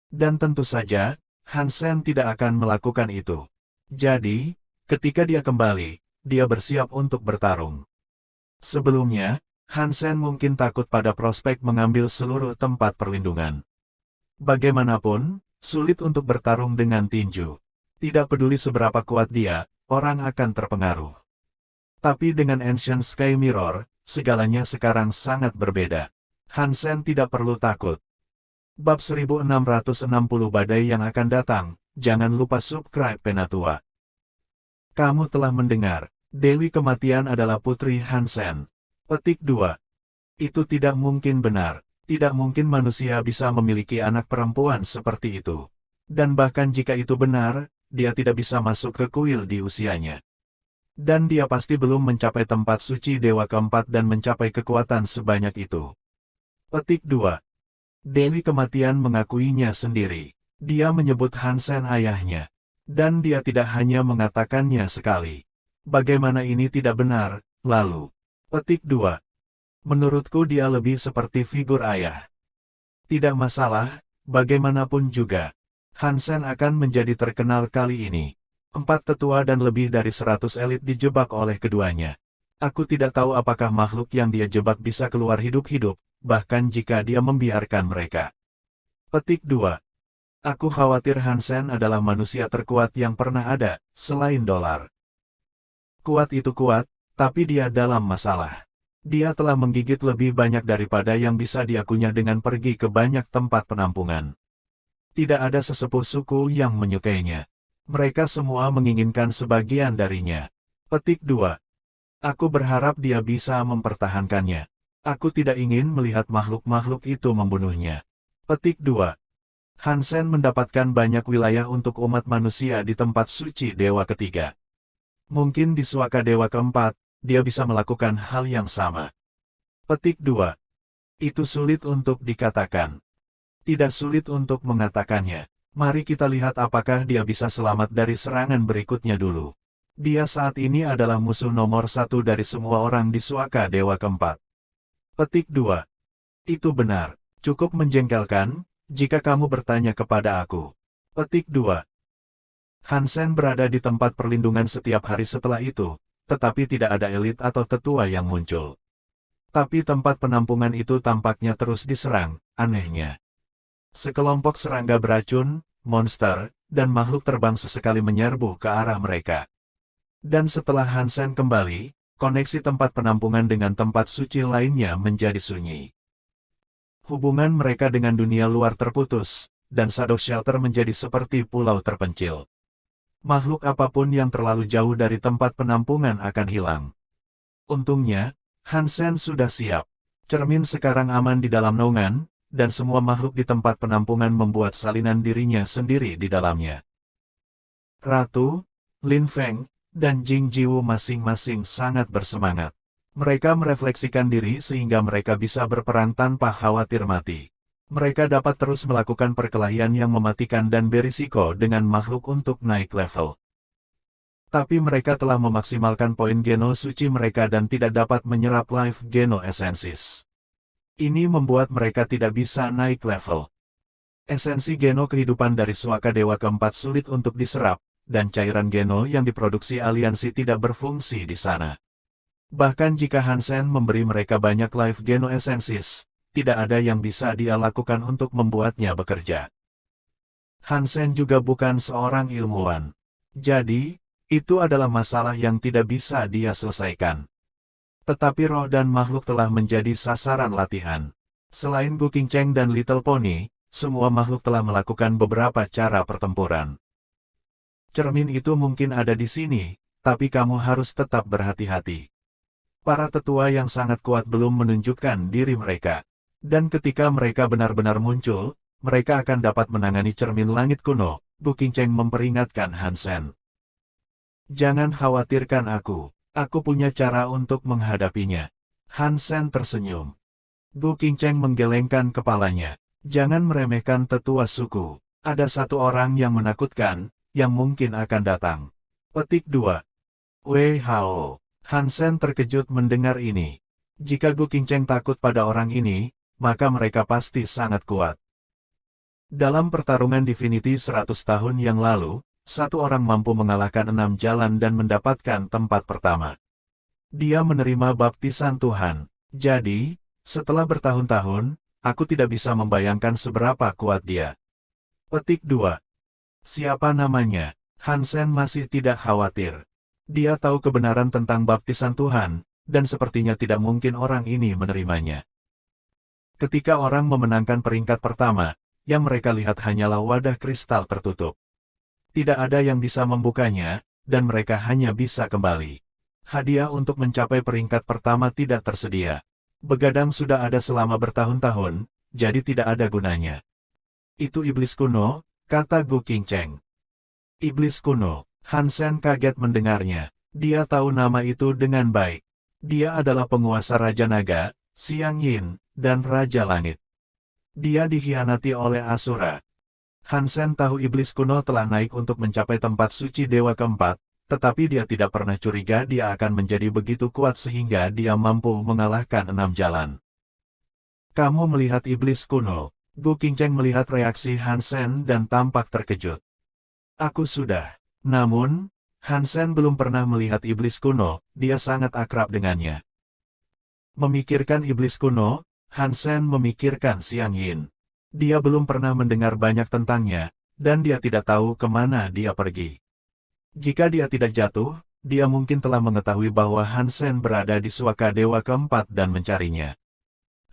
Dan tentu saja, Hansen tidak akan melakukan itu. Jadi, ketika dia kembali, dia bersiap untuk bertarung. Sebelumnya, Hansen mungkin takut pada prospek mengambil seluruh tempat perlindungan. Bagaimanapun, sulit untuk bertarung dengan tinju. Tidak peduli seberapa kuat dia, orang akan terpengaruh. Tapi dengan Ancient Sky Mirror, segalanya sekarang sangat berbeda. Hansen tidak perlu takut. Bab 1660 Badai yang akan datang, jangan lupa subscribe Penatua. Kamu telah mendengar, Dewi Kematian adalah Putri Hansen. Petik 2. Itu tidak mungkin benar. Tidak mungkin manusia bisa memiliki anak perempuan seperti itu. Dan bahkan jika itu benar, dia tidak bisa masuk ke kuil di usianya. Dan dia pasti belum mencapai tempat suci Dewa keempat dan mencapai kekuatan sebanyak itu. Petik 2. Dewi Kematian mengakuinya sendiri. Dia menyebut Hansen ayahnya. Dan dia tidak hanya mengatakannya sekali. Bagaimana ini tidak benar, lalu. Petik 2. Menurutku dia lebih seperti figur ayah. Tidak masalah, bagaimanapun juga. Hansen akan menjadi terkenal kali ini. 4 tetua dan lebih dari 100 elit dijebak oleh keduanya. Aku tidak tahu apakah makhluk yang dia jebak bisa keluar hidup-hidup, bahkan jika dia membiarkan mereka. Petik 2. Aku khawatir Hansen adalah manusia terkuat yang pernah ada, selain dolar. Kuat itu kuat, tapi dia dalam masalah. Dia telah menggigit lebih banyak daripada yang bisa diakunya dengan pergi ke banyak tempat penampungan. Tidak ada sesepuh suku yang menyukainya. Mereka semua menginginkan sebagian darinya. Petik 2. Aku berharap dia bisa mempertahankannya. Aku tidak ingin melihat makhluk-makhluk itu membunuhnya. Petik 2. Hansen mendapatkan banyak wilayah untuk umat manusia di tempat suci Dewa ketiga. Mungkin di Suaka Dewa keempat, dia bisa melakukan hal yang sama. Petik 2. Itu sulit untuk dikatakan. Tidak sulit untuk mengatakannya. Mari kita lihat apakah dia bisa selamat dari serangan berikutnya dulu. Dia saat ini adalah musuh nomor 1 dari semua orang di Suaka Dewa keempat. Petik 2. Itu benar. Cukup menjengkelkan, jika kamu bertanya kepada aku. Petik 2. Hansen berada di tempat perlindungan setiap hari setelah itu, tetapi tidak ada elit atau tetua yang muncul. Tapi tempat penampungan itu tampaknya terus diserang, anehnya. Sekelompok serangga beracun, monster, dan makhluk terbang sesekali menyerbu ke arah mereka. Dan setelah Hansen kembali, koneksi tempat penampungan dengan tempat suci lainnya menjadi sunyi. Hubungan mereka dengan dunia luar terputus, dan Shadow Shelter menjadi seperti pulau terpencil. Makhluk apapun yang terlalu jauh dari tempat penampungan akan hilang. Untungnya, Hansen sudah siap. Cermin sekarang aman di dalam naungan, dan semua makhluk di tempat penampungan membuat salinan dirinya sendiri di dalamnya. Ratu, Lin Feng, dan Jing Jiwu masing-masing sangat bersemangat. Mereka merefleksikan diri sehingga mereka bisa berperang tanpa khawatir mati. Mereka dapat terus melakukan perkelahian yang mematikan dan berisiko dengan makhluk untuk naik level. Tapi mereka telah memaksimalkan poin geno suci mereka dan tidak dapat menyerap life geno essences. Ini membuat mereka tidak bisa naik level. Esensi geno kehidupan dari Suaka Dewa keempat sulit untuk diserap, dan cairan geno yang diproduksi aliansi tidak berfungsi di sana. Bahkan jika Hansen memberi mereka banyak life geno essences, tidak ada yang bisa dia lakukan untuk membuatnya bekerja. Hansen juga bukan seorang ilmuwan. Jadi, itu adalah masalah yang tidak bisa dia selesaikan. Tetapi roh dan makhluk telah menjadi sasaran latihan. Selain Gu Qingcheng dan Little Pony, semua makhluk telah melakukan beberapa cara pertempuran. Cermin itu mungkin ada di sini, tapi kamu harus tetap berhati-hati. Para tetua yang sangat kuat belum menunjukkan diri mereka. Dan ketika mereka benar-benar muncul, mereka akan dapat menangani cermin langit kuno, Gu Qingcheng memperingatkan Hansen. Jangan khawatirkan aku punya cara untuk menghadapinya. Han Sen tersenyum. Gu Qingcheng menggelengkan kepalanya. Jangan meremehkan tetua suku. Ada satu orang yang menakutkan, yang mungkin akan datang. Petik 2. Wei Hao. Han Sen terkejut mendengar ini. Jika Gu Qingcheng takut pada orang ini, maka mereka pasti sangat kuat. Dalam pertarungan Divinity 100 tahun yang lalu, satu orang mampu mengalahkan 6 jalan dan mendapatkan tempat pertama. Dia menerima baptisan Tuhan. Jadi, setelah bertahun-tahun, aku tidak bisa membayangkan seberapa kuat dia. Petik 2. Siapa namanya? Han Sen masih tidak khawatir. Dia tahu kebenaran tentang baptisan Tuhan, dan sepertinya tidak mungkin orang ini menerimanya. Ketika orang memenangkan peringkat pertama, yang mereka lihat hanyalah wadah kristal tertutup. Tidak ada yang bisa membukanya, dan mereka hanya bisa kembali. Hadiah untuk mencapai peringkat pertama tidak tersedia. Begadang sudah ada selama bertahun-tahun, jadi tidak ada gunanya. Itu iblis kuno, kata Gu Qingcheng. Iblis kuno. Han Sen kaget mendengarnya. Dia tahu nama itu dengan baik. Dia adalah penguasa Raja Naga, Xiang Yin, dan Raja Langit. Dia dikhianati oleh Asura. Han Sen tahu iblis kuno telah naik untuk mencapai tempat suci Dewa keempat, tetapi dia tidak pernah curiga dia akan menjadi begitu kuat sehingga dia mampu mengalahkan 6 jalan. Kamu melihat iblis kuno. Gu Qingcheng melihat reaksi Han Sen dan tampak terkejut. Aku sudah. Namun, Han Sen belum pernah melihat iblis kuno, dia sangat akrab dengannya. Memikirkan iblis kuno, Han Sen memikirkan Xiang Yin. Dia belum pernah mendengar banyak tentangnya, dan dia tidak tahu kemana dia pergi. Jika dia tidak jatuh, dia mungkin telah mengetahui bahwa Han Sen berada di Suaka Dewa keempat dan mencarinya.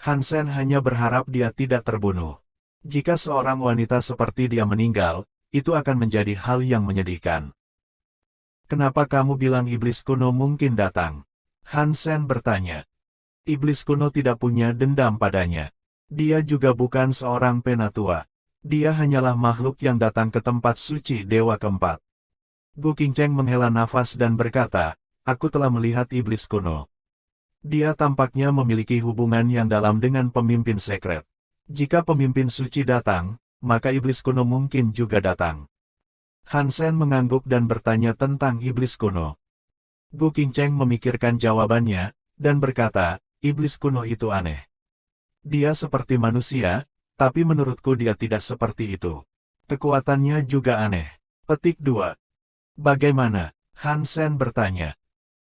Han Sen hanya berharap dia tidak terbunuh. Jika seorang wanita seperti dia meninggal, itu akan menjadi hal yang menyedihkan. Kenapa kamu bilang iblis kuno mungkin datang? Han Sen bertanya. Iblis kuno tidak punya dendam padanya. Dia juga bukan seorang penatua. Dia hanyalah makhluk yang datang ke tempat suci Dewa keempat. Gu Qingcheng menghela nafas dan berkata, aku telah melihat iblis kuno. Dia tampaknya memiliki hubungan yang dalam dengan pemimpin sekret. Jika pemimpin suci datang, maka iblis kuno mungkin juga datang. Han Sen mengangguk dan bertanya tentang iblis kuno. Gu Qingcheng memikirkan jawabannya, dan berkata, iblis kuno itu aneh. Dia seperti manusia, tapi menurutku dia tidak seperti itu. Kekuatannya juga aneh. Petik 2. Bagaimana? Han Sen bertanya.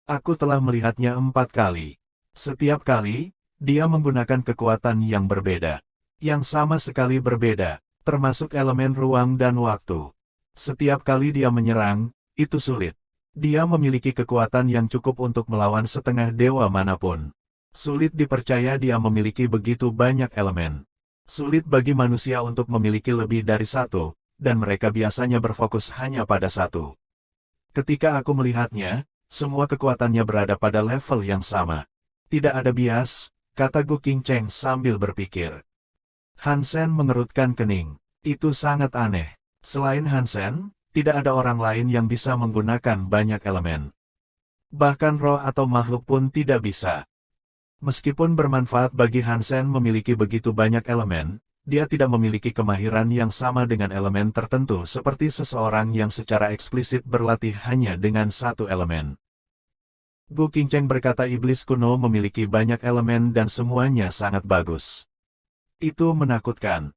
Aku telah melihatnya 4 kali. Setiap kali, dia menggunakan kekuatan yang berbeda. Yang sama sekali berbeda, termasuk elemen ruang dan waktu. Setiap kali dia menyerang, itu sulit. Dia memiliki kekuatan yang cukup untuk melawan setengah dewa manapun. Sulit dipercaya dia memiliki begitu banyak elemen. Sulit bagi manusia untuk memiliki lebih dari satu, dan mereka biasanya berfokus hanya pada satu. Ketika aku melihatnya, semua kekuatannya berada pada level yang sama. Tidak ada bias, kata Gu Qingcheng sambil berpikir. Han Sen mengerutkan kening. Itu sangat aneh. Selain Han Sen, tidak ada orang lain yang bisa menggunakan banyak elemen. Bahkan roh atau makhluk pun tidak bisa. Meskipun bermanfaat bagi Han Sen memiliki begitu banyak elemen, dia tidak memiliki kemahiran yang sama dengan elemen tertentu seperti seseorang yang secara eksplisit berlatih hanya dengan satu elemen. Gu Qingcheng berkata iblis kuno memiliki banyak elemen dan semuanya sangat bagus. Itu menakutkan.